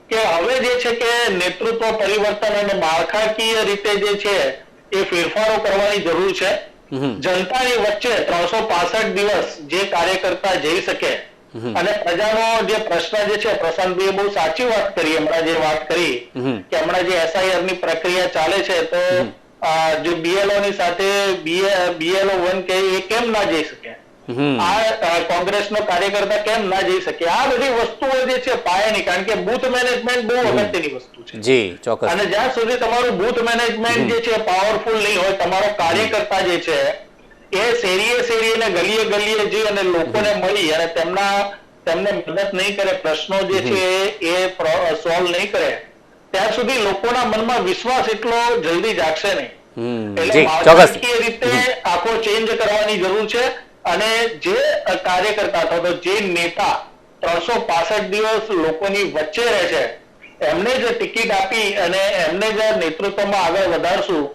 કે હવે જે છે કે નેતૃત્વ પરિવર્તન અને માળખાકીય રીતે જે છે એ ફેરફારો કરવાની જરૂર છે. જનતાની વચ્ચે 365 દિવસ જે કાર્યકર્તા જઈ શકે અને પ્રજાનો જે પ્રશ્ન જે છે, પ્રશાંતભાઈએ બહુ સાચી વાત કરી, હમણાં જે વાત કરી કે હમણાં જે SIR ની પ્રક્રિયા ચાલે છે તો જે BLO ની સાથે BLO 1 કે એ કેમ ના જઈ શકે, આ કોંગ્રેસનો કાર્યકર્તા કેમ ના જઈ શકે, આ બધી વસ્તુઓ જે છે પાયાની, કારણ કે બૂથ મેનેજમેન્ટ બહુ અગત્યની વસ્તુ છે. જી ચોક્કસ. અને જ્યાં સુધી તમારું બૂથ મેનેજમેન્ટ જે છે પાવરફુલ નહીં હોય, તમારો કાર્યકર્તા જે છે એ શેરીએ ને ગલીએ જઈ અને લોકોને મળી અને તેમને મદદ નહીં કરે, પ્રશ્નો જે છે એ સોલ્વ નહીં કરે, ત્યાં સુધી લોકોના મનમાં વિશ્વાસ એટલો જલ્દી જાગશે નહીં. એટલે માળખાકીય રીતે આખો ચેન્જ કરવાની જરૂર છે. અને જે કાર્યકર્તા અથવા તો જે નેતા 365 દિવસ લોકોની વચ્ચે રહે છે એમને જ ટિકિટ આપી અને એમને જ નેતૃત્વમાં આગળ વધારશું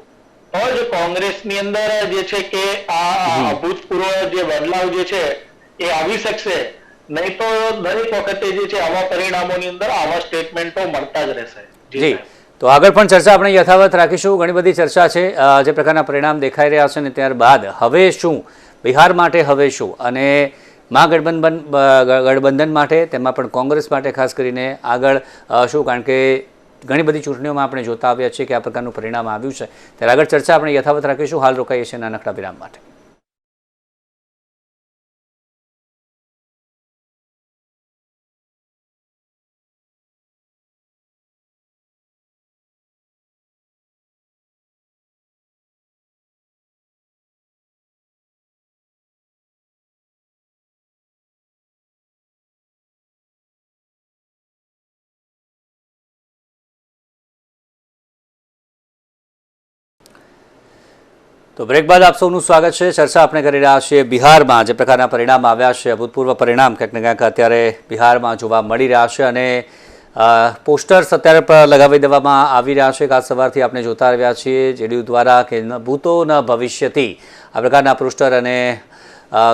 તો જ કોંગ્રેસની અંદર જે છે કે આ અભૂતપૂર્વ જે બદલાવ જે છે એ આવી શકશે. નહીં તો દરેક વખતે જે છે આવા પરિણામોની અંદર આવા સ્ટેટમેન્ટો મળતા જ રહેશે. જી, તો આગળ પણ ચર્ચા આપણે યથાવત રાખીશું. ઘણી બધી ચર્ચા છે, જે પ્રકારના પરિણામ દેખાઈ રહ્યા છે ને ત્યારબાદ હવે શું, બિહાર માટે હવે શું, અને મહાગઠબંધન માટે, તેમાં પણ કોંગ્રેસ માટે ખાસ કરીને આગળ શું, કારણ કે ઘણી બધી ચૂંટણીઓમાં આપણે જોતા આવ્યા છીએ કે આ પ્રકારનું પરિણામ આવ્યું છે. ત્યારે આગળ ચર્ચા આપણે યથાવત રાખીશું. હાલ રોકાઈએ છીએ નાનકડા વિરામ માટે. તો બ્રેક બાદ આપ સૌનું સ્વાગત છે. ચર્ચા આપણે કરી રહ્યા છીએ બિહારમાં જે પ્રકારના પરિણામ આવ્યા છે, અભૂતપૂર્વ પરિણામ ક્યાંક ને ક્યાંક અત્યારે બિહારમાં જોવા મળી રહ્યા છે અને પોસ્ટર્સ અત્યારે પણ લગાવી દેવામાં આવી રહ્યા છે. આજ સવારથી આપણે જોતા આવ્યા છીએ JDU દ્વારા કે ન ભૂતો ન ભવિષ્યથી આ પ્રકારના પોસ્ટર અને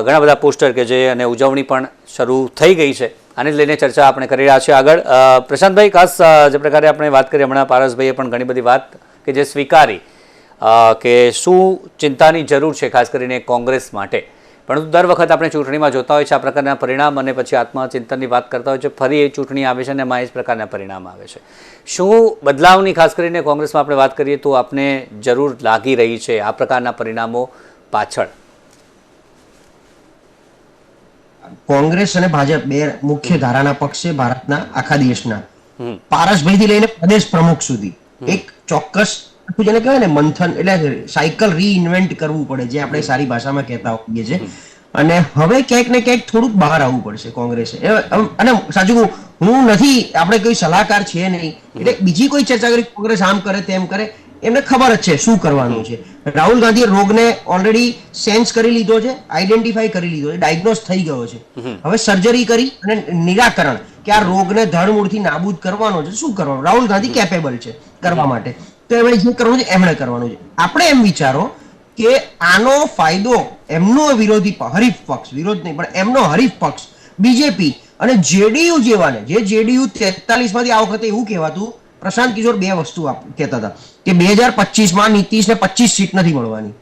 ઘણા બધા પોસ્ટર કે જે અને ઉજવણી પણ શરૂ થઈ ગઈ છે. આને લઈને ચર્ચા આપણે કરી રહ્યા છીએ. આગળ પ્રશાંતભાઈ, ખાસ જે પ્રકારે આપણે વાત કરી, હમણાં પારસભાઈએ પણ ઘણી બધી વાત કે જે સ્વીકારી કે શું ચિંતાની જરૂર છે ખાસ કરીને કોંગ્રેસ માટે, પરંતુ દર વખત આપણે ચૂંટણીમાં જોતા હોય છે આ પ્રકારના પરિણામ અને પછી આત્મચિંતનની વાત કરતા હોય છે. ફરી એ ચૂંટણી આવે છે અને એમાં એ જ પ્રકારના પરિણામ આવે છે. શું બદલાવની ખાસ કરીને કોંગ્રેસમાં આપણે વાત કરીએ તો આપને જરૂર લાગી રહી છે આ પ્રકારના પરિણામો પાછળ? કોંગ્રેસ અને ભાજપ બે મુખ્ય ધારાના પક્ષ છે ભારતના આખા દેશના. પારસભાઈથી લઈને પ્રદેશ પ્રમુખ સુધી એક ચોક્કસ જેને કહેવાય ને મંથન, એટલે સાયકલ રીઇન્વેન્ટ કરવું પડે, જે આપણે સારી ભાષામાં કહેતા હોઈએ છીએ. અને હવે ક્યાંક ને ક્યાંક થોડુંક બહાર આવવું પડશે કોંગ્રેસે. અને સાચું હું નથી, આપણે કોઈ સલાહકાર છે નહીં, એટલે બીજી કોઈ ચર્ચા કરી કોંગ્રેસ આમ કરે તેમ કરે, એમને ખબર જ છે શું કરવાનું છે. રાહુલ ગાંધીએ રોગને ઓલરેડી સેન્સ કરી લીધો છે, આઈડેન્ટિફાઈ કરી લીધો છે, ડાયગ્નોઝ થઈ ગયો છે. હવે સર્જરી કરી અને નિરાકરણ કે આ રોગને ધરમૂળથી નાબૂદ કરવાનો છે, શું કરવાનું, રાહુલ ગાંધી કેપેબલ છે કરવા માટે. તો એમણે જે કરવાનું છે એમણે કરવાનું છે. આપણે એમ વિચારો કે આનો ફાયદો એમનો વિરોધી હરીફ પક્ષ, વિરોધ નહીં પણ એમનો હરીફ પક્ષ બીજેપી અને JDU જેવાને, જે JDU 43 માંથી આ વખતે એવું કહેવાતું, પ્રશાંત કિશોર બે વસ્તુ કહેતા હતા કે 2025માં નીતિશને 25 સીટ નથી મળવાની,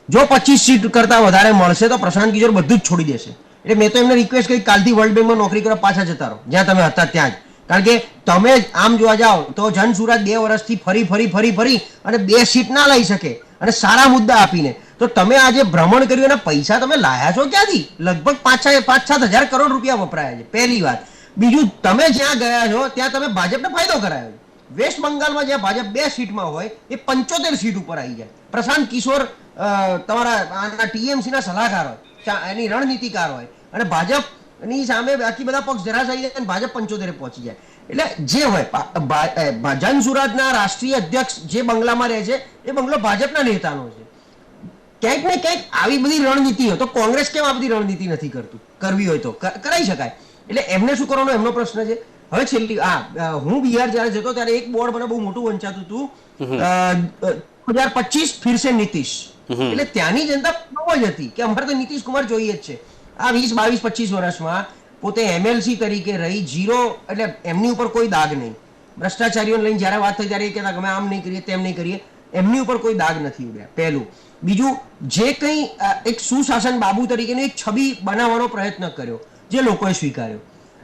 જો 25 સીટ કરતા વધારે મળશે તો પ્રશાંત કિશોર બધું જ છોડી દેશે. એટલે મેં તો એમને રિક્વેસ્ટ કરી કાલથી વર્લ્ડ બેંકમાં નોકરી કરવા પાછા જતા રહો જ્યાં તમે હતા ત્યાં જ. કારણ કે તમે આમ જોવા જાઓ તો જનસુરાજ 2 વર્ષથી ફરી અને 2 સીટ ના લઈ શકે અને સારા મુદ્દા આપીને, તો તમે આજે ભ્રમણ કર્યું અને પૈસા તમે લાયા છો ક્યાંથી? લગભગ 5-7 હજાર કરોડ રૂપિયા વપરાયા છે, પહેલી વાત. બીજું, તમે જ્યાં ગયા છો ત્યાં તમે ભાજપને ફાયદો કરાયો છે. વેસ્ટ બંગાળમાં જ્યાં ભાજપ 2 સીટમાં હોય એ 75 સીટ ઉપર આવી જાય. પ્રશાંત કિશોર તમારા TMC ના સલાહકાર હોય, એની રણનીતિકાર હોય, અને ભાજપની સામે બાકી બધા પક્ષ ધરાશાયી અને ભાજપ 75 પહોંચી જાય. એટલે જે હોય, જનસુરાજના રાષ્ટ્રીય અધ્યક્ષ જે બંગલામાં રહે છે એ બંગલો ભાજપના નેતાનો છે. ક્યાંક ને ક્યાંક આવી બધી રણનીતિ હોય તો કોંગ્રેસ કેમ આ બધી રણનીતિ નથી કરતું? કરવી હોય તો કરાઈ શકાય. એટલે એમને શું કરવાનો એમનો પ્રશ્ન છે. હવે છેલ્લી હું બિહાર જયારે જતો ત્યારે એક બોર્ડ મને બહુ મોટું વંચાતું હતું, 2025 ફિર સે નીતિશ. એટલે ત્યાંની જનતા બહુ જ હતી કે અમારે તો નીતિશ કુમાર જોઈએ જ છે. આ 20, 22, 25 વર્ષમાં પોતે MLC તરીકે રહી ઝીરો, એટલે એમની ઉપર કોઈ દાગ નહીં. ભ્રષ્ટાચારીઓને લઈને જયારે વાત થઈ ત્યારે એ કહેતા કે અમે આમ નહીં કરીએ તેમ નહીં કરીએ, એમની ઉપર કોઈ દાગ નથી ઉડ્યા. પહેલું. બીજું, જે કંઈ એક સુશાસન બાબુ તરીકેની એક છબી બનાવવાનો પ્રયત્ન કર્યો જે લોકોએ સ્વીકાર્યો.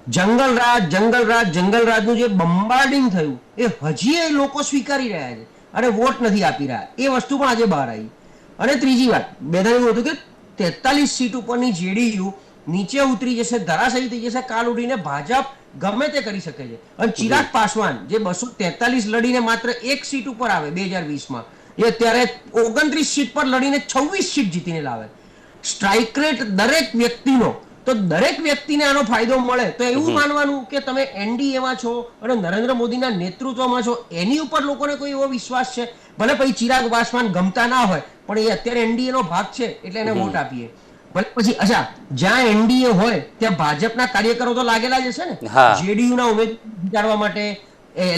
જંગલરાજનું જે બંબાર્ડિંગ થયું એ હજી એ લોકો સ્વીકારી રહ્યા છે અને વોટ નથી આપી રહ્યા. એ વસ્તુ પણ આજે બહાર આવી. અને ત્રીજી વાત, બેદાન એવું હતું કે 43 સીટ ઉપરની JDU નીચે ઉતરી જશે, ધરાશાયી થઈ જશે, કાલ ઉઠીને ભાજપ ગમે તે કરી શકે છે. અને ચિરાગ પાસવાન જે 243 લડીને માત્ર એક સીટ ઉપર આવે 2020માં, એ અત્યારે 29 સીટ પર લડીને 26 સીટ જીતીને લાવે. સ્ટ્રાઇક રેટ દરેક વ્યક્તિનો, તો દરેક વ્યક્તિને આનો ફાયદો મળે તો એવું માનવાનું કે તમે NDAમાં છો અને નરેન્દ્ર મોદીના નેતૃત્વમાં છો, એની ઉપર લોકોને કોઈ એવો વિશ્વાસ છે? ભલે પછી ચિરાગ પાસવાન ગમતા ના હોય પણ એ અત્યારે NDA નો ભાગ છે એટલે એને વોટ આપીએ. ભલે પછી અચ્છા, જ્યાં NDA હોય ત્યાં ભાજપના કાર્યકરો તો લાગેલા જ હશે ને, JDU ના ઉમેદવાર જીતાડવા માટે,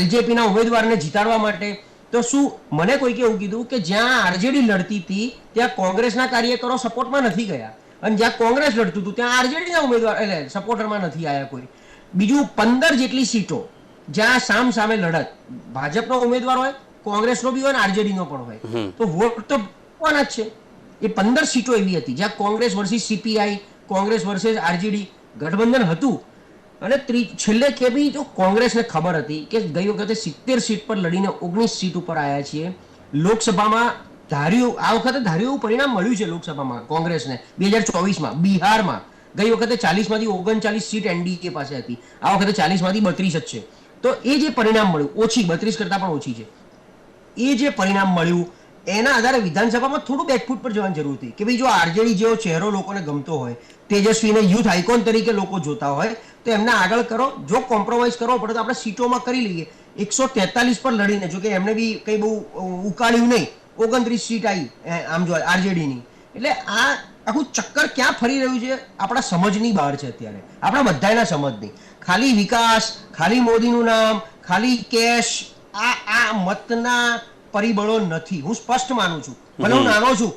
LJP ના ઉમેદવારને જીતાડવા માટે. તો શું મને કોઈકે એવું કીધું કે જ્યાં RJD લડતી હતી ત્યાં કોંગ્રેસના કાર્યકરો સપોર્ટમાં નથી ગયા, અને જ્યાં કોંગ્રેસ લડતું હતું ત્યાં RJD ના ઉમેદવાર એટલે સપોર્ટરમાં નથી આવ્યા કોઈ. બીજું, 15 જેટલી સીટો જ્યાં સામ સામે લડત, ભાજપનો ઉમેદવાર હોય, કોંગ્રેસનો બી હોય અને RJD નો પણ હોય, તો વોટ તો કોના જ છે. એ 15 સીટો એવી હતી જ્યાં Congress versus CPI, Congress versus RJD ગઠબંધન હતું. અને છેલ્લે કે બી જો કોંગ્રેસને ખબર હતી કે ગઈ વખતે 70 સીટ પર લડીને 19 સીટ ઉપર આવ્યા છીએ, લોકસભામાં ધાર્યું, આ વખતે ધાર્યું એવું પરિણામ મળ્યું છે લોકસભામાં કોંગ્રેસને 2024માં. બિહારમાં ગઈ વખતે 40માંથી 39 સીટ NDA પાસે હતી, આ વખતે 40માંથી 32 જ છે. તો એ જે પરિણામ મળ્યું, ઓછી 32 કરતા પણ ઓછી છે, એ જે પરિણામ મળ્યું એના આધારે વિધાનસભામાં થોડું બેકફૂટ પર જવાની જરૂર હતી કે ભાઈ જો RJD જેવો ચહેરો લોકોને ગમતો હોય, તેજસ્વીને યુથ આઇકોન તરીકે લોકો જોતા હોય તો એમને આગળ કરો. જો કોમ્પ્રોમાઇઝ કરવો પડે તો આપણે સીટોમાં કરી લઈએ. 143 પર લડીને, જો કે એમને બી કંઈ બહુ ઉકાળ્યું નહીં, 29 સીટ આવી આમ જો RJDની. એટલે આ આખું ચક્કર ક્યાં ફરી રહ્યું છે આપણા સમજની બહાર છે અત્યારે, આપણા બધાના સમજની. ખાલી વિકાસ, ખાલી મોદીનું નામ, ખાલી કેશ, આ મતના પરિબળો નથી. હું સ્પષ્ટ માનું છું, ભલે હું નાનો છું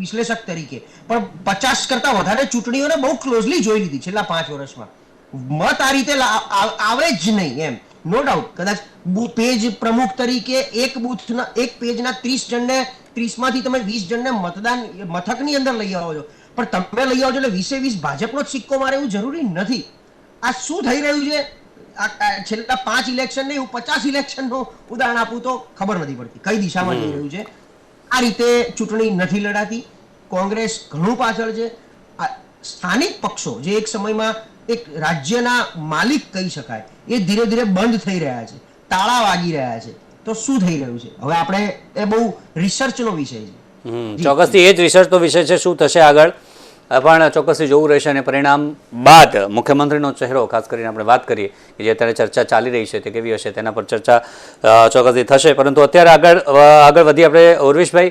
વિશ્લેષક તરીકે, પણ 50 કરતા વધારે ચૂંટણીઓને બહુ ક્લોઝલી જોઈ લીધી છેલ્લા 5 વર્ષમાં. મત આ રીતે આવે જ નહીં એમ, નો ડાઉટ. કદાચ પેજ પ્રમુખ તરીકે એક બૂથના, એક પેજના 30 જણને, 30માંથી તમે 20 જણને મતદાન મથકની અંદર લઈ આવો છો, પણ તમે લઈ આવો છો એટલે 20 ભાજપનો જ સિક્કો મારે એવું જરૂરી નથી. આ શું થઈ રહ્યું છે છેલ્લા 5 ઇલેક્શન નહીં, હું 50 ઇલેક્શનનું ઉદાહરણ આપું તો ખબર નથી પડતી કઈ દિશામાં જઈ રહ્યું છે. આ રીતે ચૂંટણી નથી લડાતી. કોંગ્રેસ ઘણું પાછળ છે. સ્થાનિક પક્ષો જે એક સમયમાં એક રાજ્યના માલિક કહી શકાય, એ ધીરે ધીરે બંધ થઈ રહ્યા છે, તાળા વાગી રહ્યા છે. તો શું થઈ રહ્યું છે હવે આપણે, એ બહુ રિસર્ચનો વિષય છે. ચોક્કસથી એ જ રિસર્ચનો વિષય છે. શું થશે આગળ પણ ચોક્કસથી જોવું રહેશે. અને પરિણામ બાદ મુખ્યમંત્રીનો ચહેરો ખાસ કરીને આપણે વાત કરીએ કે જે અત્યારે ચર્ચા ચાલી રહી છે તે કેવી હશે, તેના પર ચર્ચા ચોક્કસથી થશે. પરંતુ અત્યારે આગળ વધી આપણે ઉર્વિશભાઈ,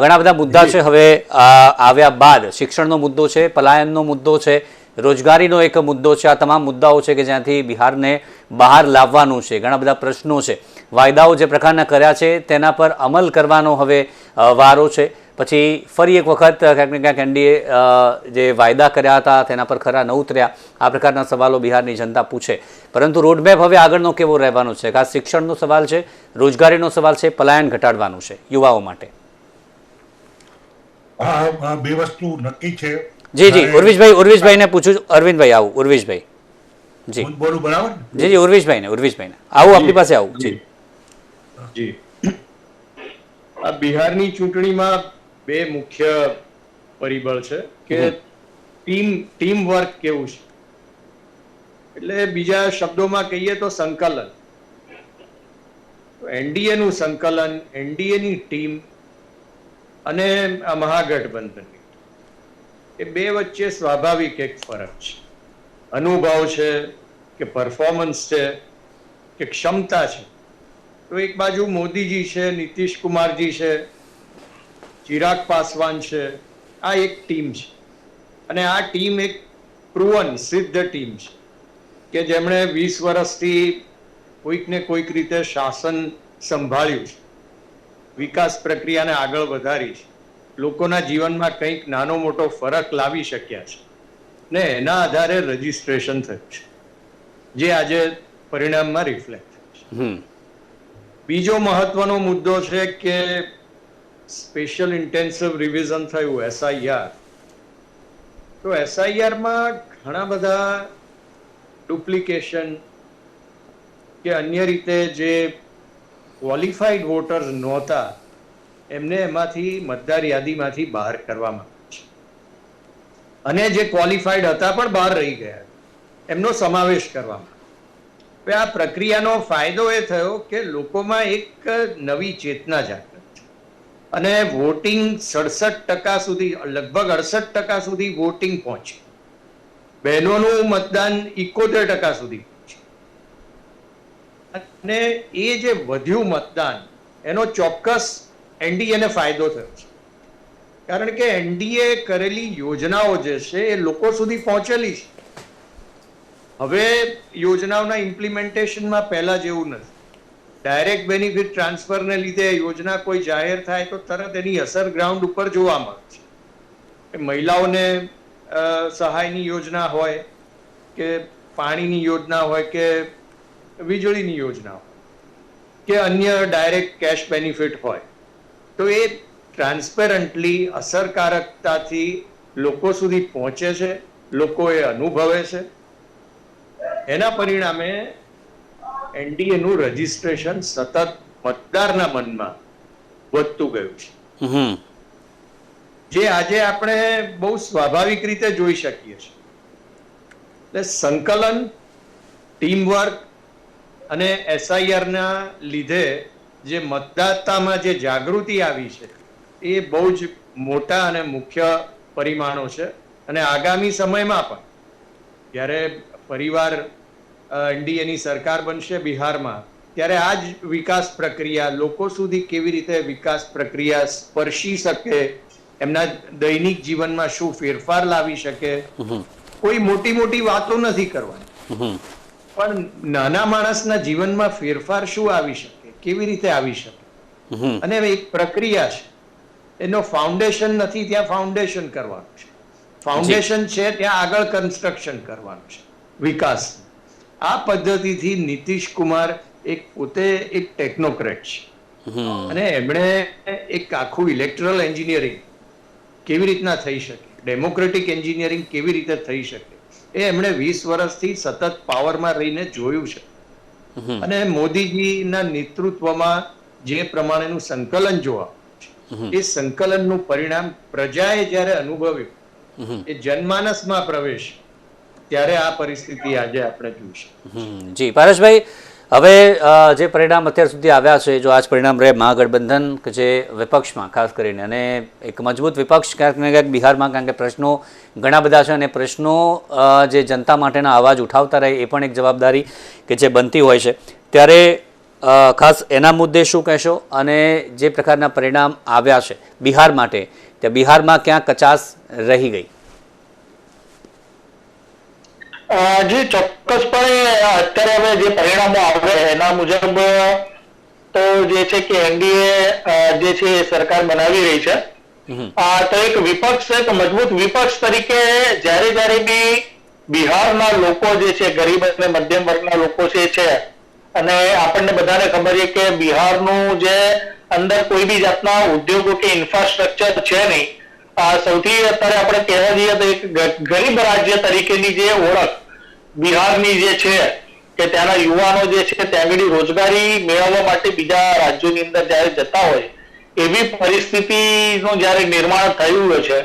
ઘણા બધા મુદ્દા છે હવે આવ્યા બાદ. શિક્ષણનો મુદ્દો છે, પલાયનનો મુદ્દો છે, રોજગારીનો એક મુદ્દો છે. આ તમામ મુદ્દાઓ છે કે જ્યાંથી બિહારને બહાર લાવવાનું છે. ઘણા બધા પ્રશ્નો છે. વાયદાઓ જે પ્રકારના કર્યા છે તેના પર અમલ કરવાનો હવે વારો છે. પછી ફરી એક વખત ક્યાંક ને ક્યાંક NDA જે વાયદા કર્યા હતા તેના પર ખરા ન ઉતર્યા, આ પ્રકારના સવાલો બિહારની જનતા પૂછે. પરંતુ રોડમેપ હવે આગળનો કેવો રહેવાનો છે? ખાસ શિક્ષણનો સવાલ છે, રોજગારીનો સવાલ છે, પલાયન ઘટાડવાનું છે યુવાઓ માટે. આ બે વસ્તુ નક્કી છે. જી ઉર્વિશભાઈને પૂછું છું. અરવિંદભાઈ આવું, ઉર્વિશભાઈ જી બોલું બરાબર? જી ઉર્વિશભાઈને આવું આપની પાસે આવું. જી આ બિહારની ચૂંટણીમાં બે મુખ્ય પરિબળ છે કે ટીમ વર્ક કેવું છે. એટલે બીજા શબ્દોમાં કહીએ તો સંકલન. NDA નું સંકલન, NDA ની ટીમ અને આ મહાગઠબંધનની, એ બે વચ્ચે સ્વાભાવિક એક ફરક છે. અનુભવ છે કે પરફોર્મન્સ છે કે ક્ષમતા છે. તો એક બાજુ મોદીજી છે, નીતિશ કુમારજી છે, ચિરાગ પાસવાન છે, આ એક ટીમ છે. અને આ ટીમ એક પ્રુવન સિદ્ધ ટીમ છે કે જેમણે 20 વર્ષથી કોઈક ને કોઈક રીતે શાસન સંભાળ્યું છે, વિકાસ પ્રક્રિયાને આગળ વધારી છે. લોકોના જીવનમાં કંઈક નાનો મોટો ફરક લાવી શક્યા છે ને એના આધારે રજીસ્ટ્રેશન થયું છે, જે આજે પરિણામમાં રિફ્લેક્ટ થયું છે. બીજો મહત્વનો મુદ્દો છે કે સ્પેશિયલ ઇન્ટેન્સિવ રિવિઝન થયું SIR. તો SIRમાં ઘણા બધા ડુપ્લિકેશન કે અન્ય રીતે જે ક્વોલિફાઈડ વોટર્સ નહોતા એમને એમાંથી મતદાર યાદીમાંથી બહાર કરવામાં આવે છે, અને જે ક્વોલિફાઈડ હતા પણ બહાર રહી ગયા એમનો સમાવેશ કરવામાં. હવે આ પ્રક્રિયાનો ફાયદો એ થયો કે લોકોમાં એક નવી ચેતના જાગૃત અને વોટિંગ 67% સુધી, લગભગ 68% સુધી વોટિંગ પહોંચ્યું. બહેનોનું મતદાન 71% સુધી પહોંચ્યું. અને એ જે વધ્યું મતદાન એનો ચોક્કસ NDA ને ફાયદો થયો છે, કારણ કે NDA કરેલી યોજનાઓ જે છે એ લોકો સુધી પહોંચેલી છે. હવે યોજનાઓના ઇમ્પ્લિમેન્ટેશનમાં પહેલા જેવું નથી. ડાયરેક્ટ બેનિફિટ ટ્રાન્સફરને લીધે યોજના કોઈ જાહેર થાય તો તરત એની અસર ગ્રાઉન્ડ ઉપર જોવા મળે છે. મહિલાઓને સહાયની યોજના હોય કે પાણીની યોજના હોય કે વીજળીની યોજના હોય કે અન્ય ડાયરેક્ટ કેશ બેનિફિટ હોય, તો એ ટ્રાન્સપેરન્ટલી અસરકારકતાથી લોકો સુધી પહોંચે છે, લોકો એ અનુભવે છે. એના પરિણામે NDA નું રજીસ્ટ્રેશન સતત મતદારના મનમાં વધતું ગયું છે, જે આજે આપણે બહુ સ્વાભાવિક રીતે જોઈ શકીએ છીએ. એટલે સંકલન, ટીમવર્ક અને SIR ના લીધે જે મતદાતામાં જે જાગૃતિ આવી છે એ બહુ જ મોટા અને મુખ્ય પરિમાણો છે. અને આગામી સમયમાં પણ જ્યારે ફરીવાર NDA ની સરકાર બનશે બિહારમાં, ત્યારે આ જ વિકાસ પ્રક્રિયા લોકો સુધી કેવી રીતે વિકાસ પ્રક્રિયા સ્પર્શી શકે, એમના દૈનિક જીવનમાં શું ફેરફાર લાવી શકે. કોઈ મોટી મોટી વાતો નથી કરવાની, પણ નાના માણસના જીવનમાં ફેરફાર શું આવી શકે, કેવી રીતે આવી શકે, અને એક પ્રક્રિયા છે. એનો ફાઉન્ડેશન નથી ત્યાં ફાઉન્ડેશન કરવાનું છે, ફાઉન્ડેશન છે ત્યાં આગળ કન્સ્ટ્રક્શન કરવાનું છે વિકાસ. આ પદ્ધતિથી નીતિશ કુમાર પોતે એક ટેકનોક્રેટ છે, અને એમણે એક આખું ઇલેક્ટ્રલ એન્જિનિયરિંગ કેવી રીતના થઈ શકે, ડેમોક્રેટિક એન્જિનિયરિંગ કેવી રીતે થઈ શકે, એ એમણે 20 વર્ષથી સતત પાવરમાં રહીને જોયું છે. અને મોદીજીના નેતૃત્વમાં જે પ્રમાણેનું સંકલન જોવા છે, એ સંકલનનું પરિણામ પ્રજાએ જ્યારે અનુભવ્યું, એ જનમાનસમાં પ્રવેશ, ત્યારે આ પરિસ્થિતિ આજે આપણે જોઈશું. જી પારસભાઈ, હવે જે પરિણામ અત્યાર સુધી આવ્યા છે, જો આ જ પરિણામ રહે મહાગઠબંધન કે જે વિપક્ષમાં ખાસ કરીને, અને એક મજબૂત વિપક્ષ ક્યાંક ને ક્યાંક બિહારમાં, કારણ કે પ્રશ્નો ઘણા બધા છે અને પ્રશ્નો જે જનતા માટેના અવાજ ઉઠાવતા રહે એ પણ એક જવાબદારી કે જે બનતી હોય છે. ત્યારે ખાસ એના મુદ્દે શું કહેશો, અને જે પ્રકારના પરિણામ આવ્યા છે બિહાર માટે, ત્યાં બિહારમાં ક્યાં કચાશ રહી ગઈ? જી ચોક્કસપણે અત્યારે હવે જે પરિણામો આવે એના મુજબ તો જે છે કે NDA જે છે એ સરકાર બનાવી રહી છે. તો એક વિપક્ષ, એક મજબૂત વિપક્ષ તરીકે જ્યારે બી બિહારના લોકો જે છે, ગરીબ અને મધ્યમ વર્ગના લોકો છે, અને આપણને બધાને ખબર છે કે બિહારનું જે અંદર કોઈ બી જાતના ઉદ્યોગો કે ઇન્ફ્રાસ્ટ્રક્ચર છે નહીં. સૌથી અત્યારે આપણે કહેવા જઈએ તો એક ગરીબ રાજ્ય તરીકેની જે ઓળખ બિહારની જે છે, કે ત્યાંના યુવાનો જે છે ત્યાં આગળ રોજગારી મેળવવા માટે બીજા રાજ્યોની અંદર જયારે જતા હોય, એવી પરિસ્થિતિનું જયારે નિર્માણ થયું છે,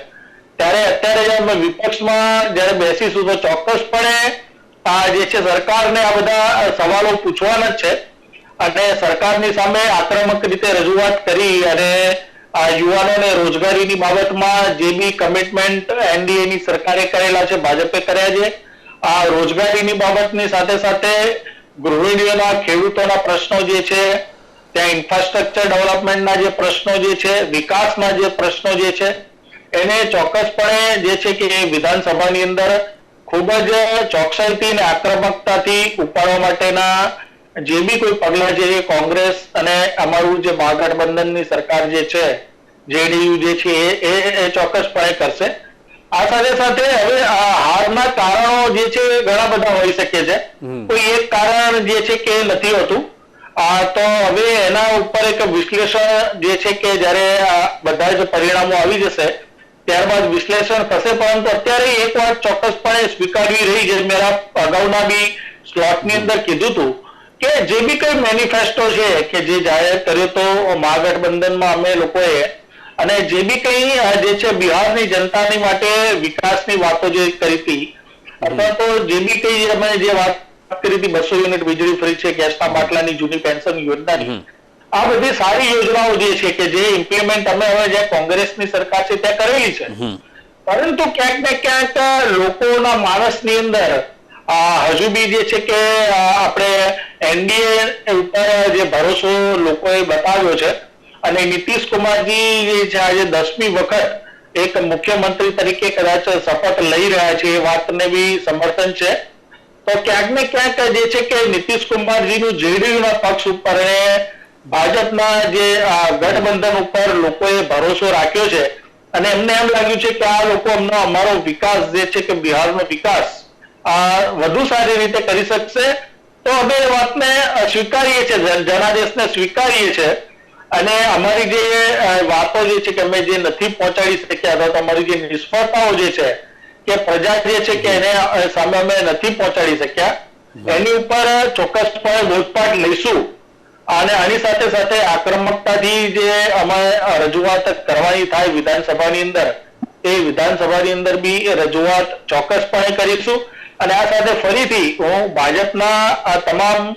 ત્યારે અત્યારે વિપક્ષમાં જયારે બેસીશું તો ચોક્કસપણે આ જે છે સરકારને આ બધા સવાલો પૂછવાના જ છે, અને સરકારની સામે આક્રમક રીતે રજૂઆત કરી અને આ યુવાનોને રોજગારીની બાબતમાં જે બી કમિટમેન્ટ NDA ની સરકારે કરેલા છે, ભાજપે કર્યા છે, આ રોજગારીની બાબતની સાથે સાથે ગૃહિણીઓના, ખેડૂતોના પ્રશ્નો જે છે, ત્યાં ઇન્ફ્રાસ્ટ્રક્ચર ડેવલપમેન્ટના જે પ્રશ્નો જે છે, વિકાસના જે પ્રશ્નો જે છે, એને ચોક્કસપણે જે છે કે વિધાનસભાની અંદર ખૂબ જ ચોકસાઈથી અને આક્રમકતાથી ઉપાડવા માટેના જે બી કોઈ પગલા છે, કોંગ્રેસ અને અમારું જે મહાગઠબંધનની સરકાર જે છે જેડીયુ જે છે એ ચોક્કસપણે કરશે. આ સાથે સાથે હવે હારના કારણો જે છે ઘણા બધા હોઈ શકે છે. કોઈ એક કારણ જે છે કે નથી હોતું. તો હવે એના ઉપર એક વિશ્લેષણ જે છે કે જ્યારે બધા જ પરિણામો આવી જશે ત્યારબાદ વિશ્લેષણ થશે. પરંતુ અત્યારે એક વાત ચોક્કસપણે સ્વીકારવી રહી, જે મેં અગાઉના બી સ્લોટની અંદર કીધું હતું કે જે બી કઈ મેનિફેસ્ટો છે કે જે જાહેર કર્યો તો મહાગઠબંધનમાં અમે લોકોએ, અને જે બી કઈ જે છે બિહારની જનતાની માટે વિકાસની વાતો જે કરી હતી, અથવા તો જે બી કઈ અમે જે વાત કરી હતી 200 યુનિટ વીજળી ફ્રી છે, ગેસના બાટલાની જૂની પેન્શન યોજનાની, આ બધી સારી યોજનાઓ જે છે કે જે ઇમ્પ્લિમેન્ટ અમે હવે જે કોંગ્રેસની સરકાર છે ત્યાં કરેલી છે. પરંતુ ક્યાંક ને ક્યાંક લોકોના માનસની અંદર હજુ બી જે છે કે આપણે એનડીએ ઉપર જે ભરોસો લોકોએ બતાવ્યો છે, અને નીતિશ કુમારજી જે છે આજે 10મી વખત એક મુખ્યમંત્રી તરીકે કદાચ શપથ લઈ રહ્યા છે, એ વાતને બી સમર્થન છે. તો ક્યાંક ને ક્યાંક જે છે કે નીતિશ કુમારજીનું જેડીયુના પક્ષ ઉપર અને ભાજપના જે ગઠબંધન ઉપર લોકોએ ભરોસો રાખ્યો છે, અને એમને એમ લાગ્યું છે કે આ લોકો અમારો વિકાસ જે છે કે બિહારનો વિકાસ વધુ સારી રીતે કરી શકશે. તો અમે એ વાતને સ્વીકારીએ છીએ, જનાદેશને સ્વીકારીએ છીએ, અને અમારી જે વાતો જે છે કે અમે જે નથી પહોંચાડી શક્યા અથવા અમારી જે નિષ્ફળતાઓ જે છે કે પ્રજા જે છે કે એને સામે અમે નથી પહોંચાડી શક્યા, એની ઉપર ચોક્કસપણે બોધપાઠ લઈશું. અને આની સાથે સાથે આક્રમકતાથી જે અમે રજૂઆત કરવાની થાય વિધાનસભાની અંદર, એ વિધાનસભાની અંદર બી રજૂઆત ચોક્કસપણે કરીશું. અને આ સાથે ફરીથી હું ભાજપના તમામ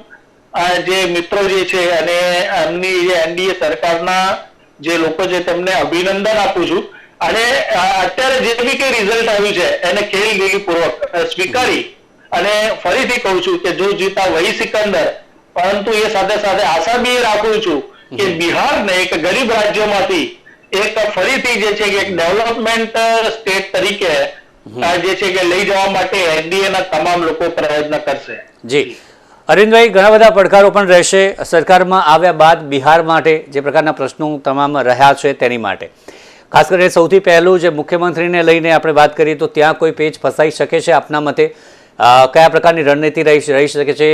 જે મિત્રો જે છે અને એમની જે એનડીએ સરકારના જે લોકો છે તેમને અભિનંદન આપું છું. અને અત્યારે જે બી કઈ રિઝલ્ટ આવ્યું છે એને ખેલદિલી પૂર્વક સ્વીકારી અને ફરીથી કહું છું કે જો જીતા વહી સિકંદર. પરંતુ એ સાથે સાથે આશા બી રાખું છું કે બિહારને એક ગરીબ રાજ્યોમાંથી એક ફરીથી જે છે કે એક ડેવલપમેન્ટ સ્ટેટ તરીકે જે છે કે લઈ જવા માટે એનડીએ ના તમામ લોકો પ્રયત્ન કરશે. જી અરવિંદભાઈ, ઘણા બધા પડકારો પણ રહેશે સરકારમાં આવ્યા બાદ બિહાર માટે, જે પ્રકારના પ્રશ્નો તમામ રહ્યા છે તેની માટે. ખાસ કરીને સૌથી પહેલું જે મુખ્યમંત્રીને લઈને આપણે વાત કરીએ તો ત્યાં કોઈ પેચ ફસાઈ શકે છે આપના મતે? કયા પ્રકારની રણનીતિ રહી શકે છે?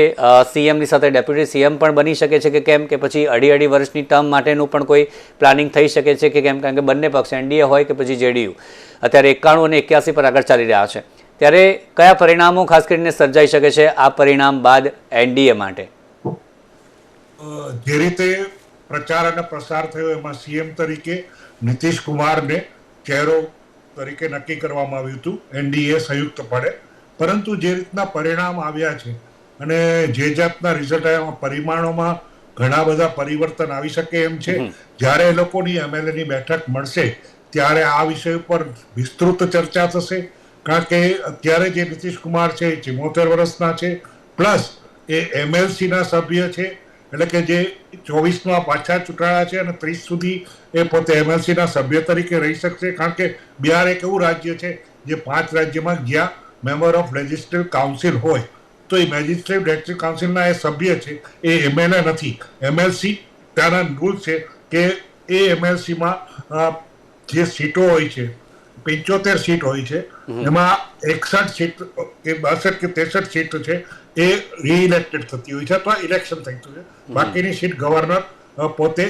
સીએમની સાથે ડેપ્યુટી સીએમ પણ બની શકે છે કે કેમ, કે પછી અઢી વર્ષની ટર્મ માટેનું પણ કોઈ પ્લાનિંગ થઈ શકે છે કે કેમ? કારણ કે બંને પક્ષ એનડીએ હોય કે પછી જેડીયુ અત્યારે 91 અને 81 પર આગળ ચાલી રહ્યા છે. ત્યારે કયા પરિણામો ખાસ કરીને સર્જાઈ શકે છે આ પરિણામ બાદ એનડીએ માટે? જે રીતે પ્રચાર અને પ્રસાર થયો એમાં સીએમ તરીકે નીતિશ કુમારને ચહેરો તરીકે નક્કી કરવામાં આવ્યું હતું એનડીએ સંયુક્તપણે. પરંતુ જે રીતના પરિણામ આવ્યા છે અને જે જાતના રિઝલ્ટ આવ્યા, પરિમાણોમાં ઘણા બધા પરિવર્તન આવી શકે એમ છે. જ્યારે એ લોકોની એમએલએની બેઠક મળશે ત્યારે આ વિષય ઉપર વિસ્તૃત ચર્ચા થશે. કારણ કે અત્યારે જે નીતિશ કુમાર છે એ 74 વર્ષના છે, પ્લસ એ એમએલસીના સભ્ય છે, એટલે કે જે 24માં પાછા ચૂંટાયા છે અને 30 સુધી એ પોતે એમએલસીના સભ્ય તરીકે રહી શકશે. કારણ કે બિહાર એક એવું રાજ્ય છે જે 5 રાજ્યમાં જ્યાં મેમ્બર ઓફ લેજિસ્લેટિવ કાઉન્સિલ હોય, તો એ મેજિસ્ટ્રેટ લેજિસ્લેટિવ કાઉન્સિલના એ સભ્ય છે, એ એમએલએ નથી. એમએલસી ત્યાંના રૂલ છે કે એ એમએલસીમાં જે સીટો હોય છે 75 સીટ હોય છે, એમાં 61 સીટ કે 62 કે 63 સીટ છે એ રીઇલેક્ટેડ થતી હોય છે અથવા ઇલેક્શન થતું છે. બાકીની સીટ ગવર્નર પોતે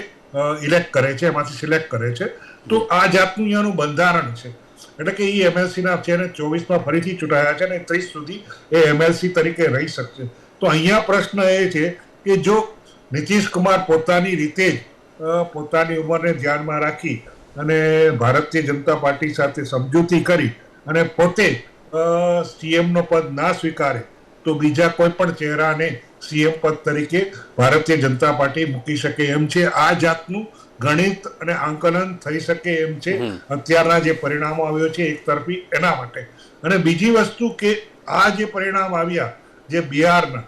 ઇલેક્ટ કરે છે, એમાંથી સિલેક્ટ કરે છે. તો આ જાતનું અહીંયાનું બંધારણ છે. એટલે કે એ એમએલસીના છે અને 24માં ફરીથી ચૂંટાયા છે અને 30 સુધી એ એમએલસી તરીકે રહી શકશે. તો અહીંયા પ્રશ્ન એ છે કે જો નીતિશ કુમાર પોતાની રીતે જ પોતાની ઉંમરને ધ્યાનમાં રાખી અને ભારતીય જનતા પાર્ટી સાથે સમજૂતી કરી અને પોતે સીએમનો પદ ના સ્વીકારે તો બીજા કોઈ પણ ચહેરાને સીએમ પદ તરીકે ભારતીય જનતા પાર્ટી મૂકી શકે એમ છે. આ જાતનું ગણિત અને આંકલન થઈ શકે એમ છે અત્યારના જે પરિણામો આવ્યો છે એક તરફી એના માટે. અને બીજી વસ્તુ કે આ જે પરિણામ આવ્યા જે બિહારના,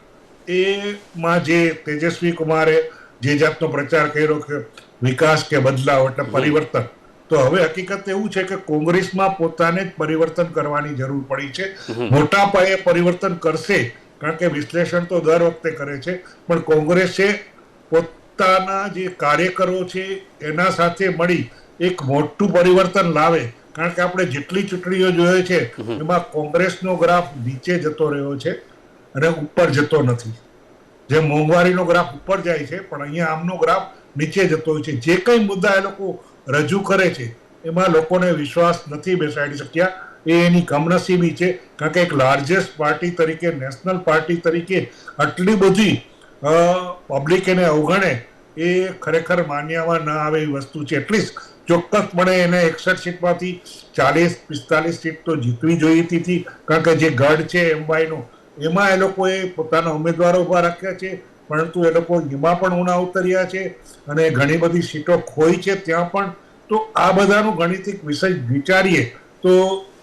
એમાં જે તેજસ્વી કુમારે જે જાતનો પ્રચાર કર્યો કે વિકાસ કે બદલાવ એટલે પરિવર્તન, તો હવે હકીકત એવું છે કે કોંગ્રેસમાં પોતાને જ પરિવર્તન કરવાની જરૂર પડી છે. મોટા પાયે પરિવર્તન કરશે, કારણ કે વિશ્લેષણ તો દર વખતે કરે છે, પણ કોંગ્રેસે પોતાના જે કાર્યકરો છે એના સાથે મળી એક મોટું પરિવર્તન લાવે. કારણ કે આપણે જેટલી ચૂંટણીઓ જોઈએ છે એમાં કોંગ્રેસનો ગ્રાફ નીચે જતો રહ્યો છે અને ઉપર જતો નથી. જે મોંઘવારીનો ગ્રાફ ઉપર જાય છે પણ અહીંયા આમનો ગ્રાફ નીચે જતો હોય છે. જે કઈ મુદ્દા એ લોકો રજૂ કરે છે એમાં લોકોને વિશ્વાસ નથી બેસાડી શક્યા. એ એની કમનસીબી છે. કારણ કે એક લાર્જેસ્ટ પાર્ટી તરીકે, નેશનલ પાર્ટી તરીકે આટલી બધી પબ્લિક એને અવગણે એ ખરેખર માન્યમાં ન આવે એવી વસ્તુ છે. એટલીસ્ટ ચોક્કસપણે એને 61 સીટમાંથી 40-45 સીટ તો જીતવી જોઈએ હતી. કારણ કે જે ગઢ છે એમવાયનો, એમાં એ લોકોએ પોતાના ઉમેદવારો ઉભા રાખ્યા છે, પરંતુ એ લોકો એમાં પણ ઉના ઉતર્યા છે અને ઘણી બધી સીટો ખોઈ છે ત્યાં પણ. તો આ બધાનું ગણિતિક વિષય વિચારીએ તો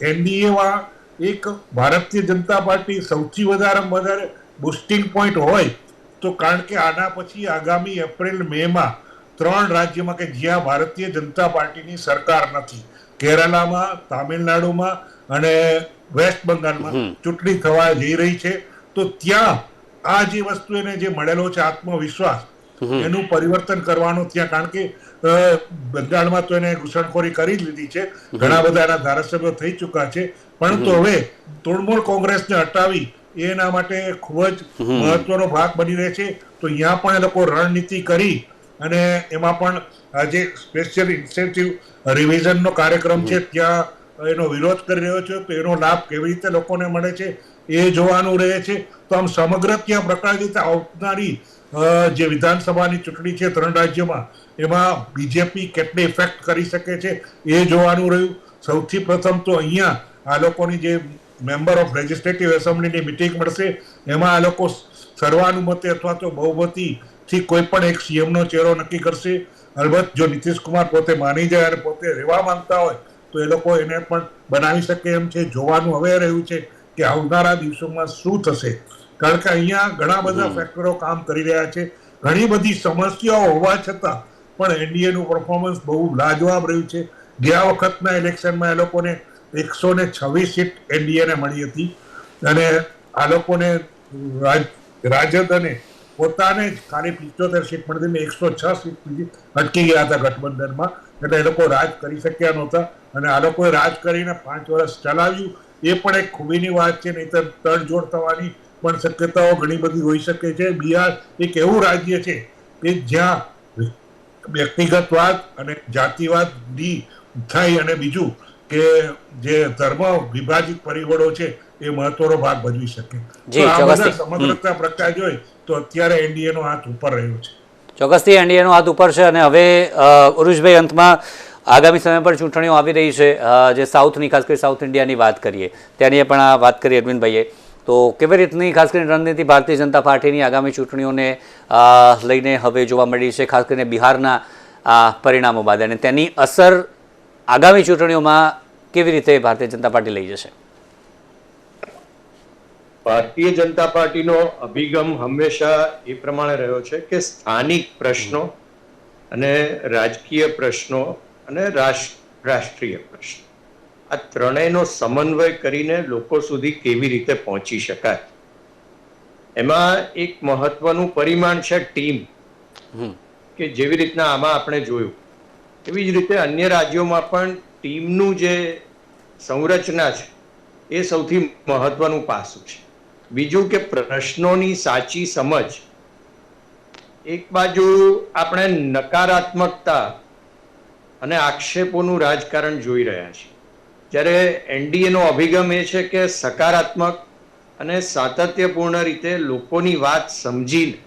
એનડીએમાં એક ભારતીય જનતા પાર્ટી સૌથી વધારે બુસ્ટિંગ પોઈન્ટ હોય તો, કારણ કે આના પછી આગામી એપ્રિલ-મેમાં 3 રાજ્યોમાં કે જ્યાં ભારતીય જનતા પાર્ટીની સરકાર નથી, કેરાલામાં, તામિલનાડુમાં અને વેસ્ટ બંગાળમાં ચૂંટણી થવા જઈ રહી છે. તો ત્યાં આ જે વસ્તુ એને જે મળેલો છે આત્મવિશ્વાસ, એનું પરિવર્તન કરવાનું ત્યાં. કારણ કે બંગાળમાં તો એને ઘૂસણખોરી કરી જ લીધી છે, ઘણા બધા એના ધારાસભ્યો થઈ ચુક્યા છે, પરંતુ હવે તૃણમૂલ કોંગ્રેસને હટાવી એના માટે ખૂબ જ મહત્વનો ભાગ બની રહે છે. તો અહીંયા પણ એ લોકો રણનીતિ કરી અને એમાં પણ આજે સ્પેશિયલ ઇન્સેન્ટિવ રિવિઝનનો કાર્યક્રમ છે ત્યાં એનો વિરોધ કરી રહ્યો છે. તો એનો લાભ કેવી રીતે લોકોને મળે છે એ જોવાનું રહે છે. તો આમ સમગ્ર ત્યાં પ્રકાર રીતે આવનારી જે વિધાનસભાની ચૂંટણી છે 3 રાજ્યોમાં, એમાં બીજેપી કેટલી ઇફેક્ટ કરી શકે છે એ જોવાનું રહ્યું. સૌથી પ્રથમ તો અહીંયા આ લોકોની જે મેમ્બર ઓફ લેજિસ્લેટિવ એસેમ્બલીની મિટિંગ મળશે, એમાં આ લોકો સર્વાનુમતે અથવા તો બહુમતીથી કોઈ પણ એક સીએમનો ચહેરો નક્કી કરશે. અલબત્ત જો નીતિશ કુમાર પોતે માની જાય અને પોતે રહેવા માંગતા હોય તો એ લોકો એને પણ બનાવી શકે એમ છે. જોવાનું હવે રહ્યું છે કે આવનારા દિવસોમાં શું થશે. કારણ કે અહીંયા ઘણા બધા ફેક્ટરો કામ કરી રહ્યા છે. ઘણી બધી સમસ્યાઓ હોવા છતાં પણ એનડીએનું પરફોર્મન્સ બહુ લાજવાબ રહ્યું છે. ગયા વખતના ઇલેક્શનમાં એ લોકોને 126 સીટ એનડીએને મળી હતી અને આ લોકોને રાજદ અને પોતાને જ ખાલી 75 સીટ મળી હતી, 106 સીટ સુધી અટકી ગયા હતા ગઠબંધનમાં. એટલે એ લોકો રાજ કરી શક્યા નહોતા અને આ લોકોએ રાજ કરીને 5 વર્ષ ચલાવ્યું. એ પણ એક ખૂબીની વાત છે, નહીંતર તડજોડ થવાની પણ શક્યતાઓ ઘણી બધી હોઈ શકે છે. બિહાર એક એવું રાજ્ય છે કે જ્યાં વ્યક્તિગતવાદ અને જાતિવાદની થઈ અને બીજું કે જે ધર્મ વિભાજિત પરિબળો છે એ મહત્વનો ભાગ ભજવી શકે. તો આ બધા સમગ્રતા પ્રકાશ જોઈ તો અત્યારે એનડીએનો હાથ ઉપર રહ્યો છે. ચોક્કસથી એનડીએનો હાથ ઉપર છે. અને હવે ઉરુષભાઈ, અંતમાં આગામી સમય પર ચૂંટણીઓ આવી રહી છે, જે સાઉથની, ખાસ કરી સાઉથ ઇન્ડિયાની વાત કરીએ, ત્યાંની પણ આ વાત કરી અરવિંદભાઈએ, તો કેવી રીતની ખાસ કરીને રણનીતિ ભારતીય જનતા પાર્ટીની આગામી ચૂંટણીઓને લઈને હવે જોવા મળી છે, ખાસ કરીને બિહારના પરિણામો બાદ, અને તેની અસર આગામી ચૂંટણીઓમાં કેવી રીતે ભારતીય જનતા પાર્ટી લઈ જશે? ભારતીય જનતા પાર્ટીનો અભિગમ હંમેશા એ પ્રમાણે રહ્યો છે કે સ્થાનિક પ્રશ્નો અને રાજકીય પ્રશ્નો અને રાષ્ટ્રીય પ્રશ્નો, આ ત્રણેયનો સમન્વય કરીને લોકો સુધી કેવી રીતે પહોંચી શકાય. એમાં એક મહત્વનું પરિમાણ છે ટીમ, કે જેવી રીતના આમાં આપણે જોયું એવી જ રીતે અન્ય રાજ્યોમાં પણ ટીમનું જે સંરચના છે એ સૌથી મહત્વનું પાસું છે. બીજું કે પ્રશ્નોની સાચી સમજ. એક બાજુ આપણે નકારાત્મકતા અને આક્ષેપોનું રાજકારણ જોઈ રહ્યા છીએ, જ્યારે એનડીએનો અભિગમ એ છે કે સકારાત્મક અને સાતત્યપૂર્ણ રીતે લોકોની વાત સમજીને,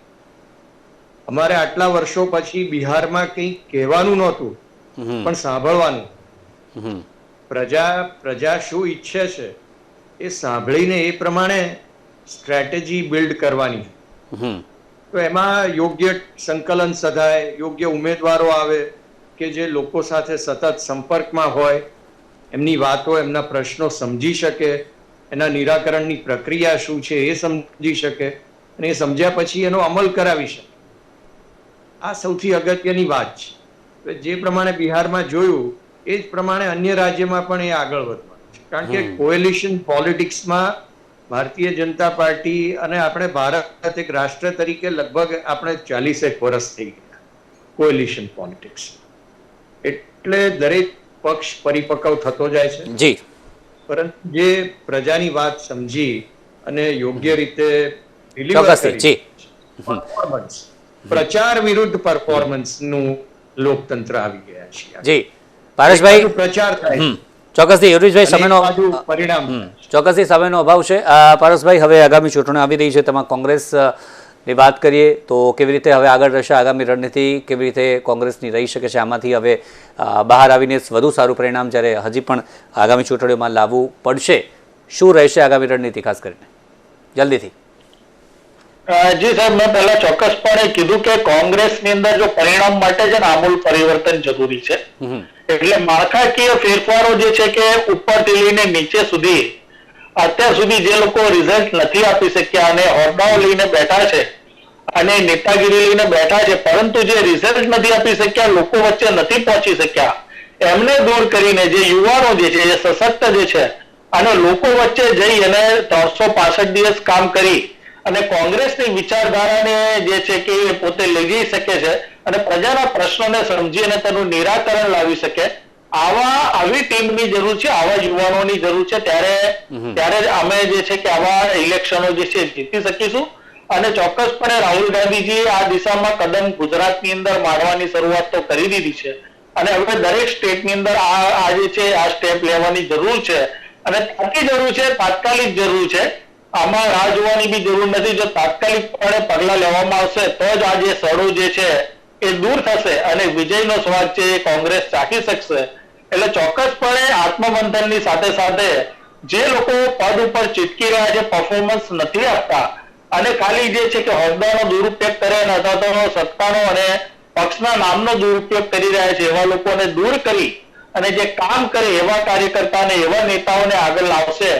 અમારે આટલા વર્ષો પછી બિહારમાં કંઈ કહેવાનું નહોતું પણ સાંભળવાનું, પ્રજા શું ઈચ્છે છે એ સાંભળીને એ પ્રમાણે સ્ટ્રેટેજી બિલ્ડ કરવાની. તો એમાં યોગ્ય સંકલન સધાય, યોગ્ય ઉમેદવારો આવે કે જે લોકો સાથે સતત સંપર્કમાં હોય, એમની વાતો, એમના પ્રશ્નો સમજી શકે, એના નિરાકરણની પ્રક્રિયા શું છે એ સમજી શકે અને એ સમજ્યા પછી એનો અમલ કરાવી શકે. આ સૌથી અગત્યની વાત છે. જે પ્રમાણે બિહારમાં જોયું એ જ પ્રમાણે અન્ય રાજ્યમાં પણ એ આગળ વધવાનું છે. કારણ કે કોએલિશન પોલિટિક્સમાં ભારતીય જનતા પાર્ટી અને આપણે ભારત એક રાષ્ટ્ર તરીકે લગભગ આપણે 40 વર્ષ થઈ ગયા કોએલિશન પોલિટિક્સ. એટલે દરેક પક્ષ પરિપક્વ થતો જાય છે, જી પરંતુ જે પ્રજાની વાત સમજી અને યોગ્ય રીતે deliver ચોક્કસથી કરી જી performance, પ્રચાર વિરુદ્ધ પરફોર્મન્સ નું લોકતંત્ર આવી ગયા છે. જી પારસભાઈ, એક બાજુ પ્રચાર થાય છે ચોક્કસથી યુવરાજભાઈ અને એક સમયનો બાજુ પરિણામ થાય છે. ચોક્કસથી સમયનો અભાવ છે. પારસભાઈ, હવે આગામી ચૂંટણી આવી રહી છે, તેમાં કોંગ્રેસની વાત કરીએ તો કેવી રીતે હવે આગળ રહેશે, આગામી રણનીતિ કેવી રીતે કોંગ્રેસની રહી શકે છે, આમાંથી હવે બહાર આવીને વધુ સારું પરિણામ જ્યારે હજી પણ આગામી ચૂંટણીઓમાં લાવવું પડશે, શું રહેશે આગામી રણનીતિ ખાસ કરીને જલ્દીથી? જી સાહેબ, મેં પહેલા ચોક્કસપણે કીધું કે કોંગ્રેસની અંદર જો પરિણામ માટે છે ને આમૂલ પરિવર્તન જરૂરી છે. એટલે માળખાકીય ફેરફારો જે છે કે ઉપરથી લઈને નીચે સુધી અત્યાર સુધી જે લોકો રિઝલ્ટ નથી આપી શક્યા અને હોદ્દાઓ લઈને બેઠા છે અને નેતાગીરી લઈને બેઠા છે, પરંતુ જે રિઝલ્ટ નથી આપી શક્યા, લોકો વચ્ચે નથી પહોંચી શક્યા, એમને દૂર કરીને જે યુવાનો જે છે, જે સશક્ત જે છે અને લોકો વચ્ચે જઈ અને 365 દિવસ કામ કરી અને કોંગ્રેસની વિચારધારાને જે છે કે એ પોતે લઈ જઈ શકે છે અને પ્રજાના પ્રશ્નોને સમજી અને તેનું નિરાકરણ લાવી શકે, આવી ટીમની જરૂર છે, આવા યુવાનોની જરૂર છે. ત્યારે જ અમે જે છે કે આવા ઇલેક્શનો જે છે જીતી શકીશું. અને ચોક્કસપણે રાહુલ ગાંધીજીએ આ દિશામાં કદમ ગુજરાતની અંદર માંડવાની શરૂઆત તો કરી દીધી છે અને હવે દરેક સ્ટેટની અંદર આ જે છે આ સ્ટેપ લેવાની જરૂર છે અને જરૂર છે, તાત્કાલિક જરૂર છે. આમાં રાહ જોવાની બી જરૂર નથી. જો તાત્કાલિકપણે પગલા લેવામાં આવશે તો જ આ જે સડો જે છે એ દૂર થશે અને વિજયનો સ્વાદ છે એ કોંગ્રેસ ચાખી શકશે. એટલે ચોક્કસપણે આત્મમંથનની સાથે સાથે જે લોકો પદ ઉપર ચીટકી રહ્યા છે, પરફોર્મન્સ નથી આપતા અને ખાલી જે છે કે હોદ્દાનો દુરુપયોગ કરે અથવા તો સત્તાનો અને પક્ષના નામનો દુરુપયોગ કરી રહ્યા છે, એવા લોકોને દૂર કરી અને જે કામ કરે એવા કાર્યકર્તાને, એવા નેતાઓને આગળ લાવશે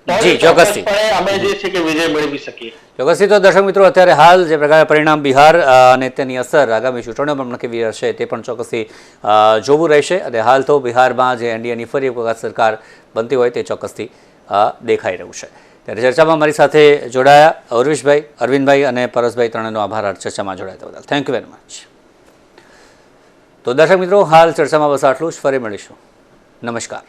જી ચોક્કસથી અમે જે છે કે વિજય મેળવી શકીએ. ચોક્કસથી. તો દર્શક મિત્રો, અત્યારે હાલ જે પ્રકારે પરિણામ બિહાર અને તેની અસર આગામી ચૂંટણીઓમાં કેવી રહેશે તે પણ ચોક્કસથી જોવું રહેશે અને હાલ તો બિહારમાં જે એનડીએની ફરી એક વખત સરકાર બનતી હોય તે ચોક્કસથી દેખાઈ રહ્યું છે. ત્યારે ચર્ચામાં મારી સાથે જોડાયા ઉર્વિશભાઈ, અરવિંદભાઈ અને પરસભાઈ, ત્રણેયનો આભાર ચર્ચામાં જોડાયા બદલ. Thank you very much. તો દર્શક મિત્રો, હાલ ચર્ચામાં બસ આટલું જ. ફરી મળીશું. નમસ્કાર.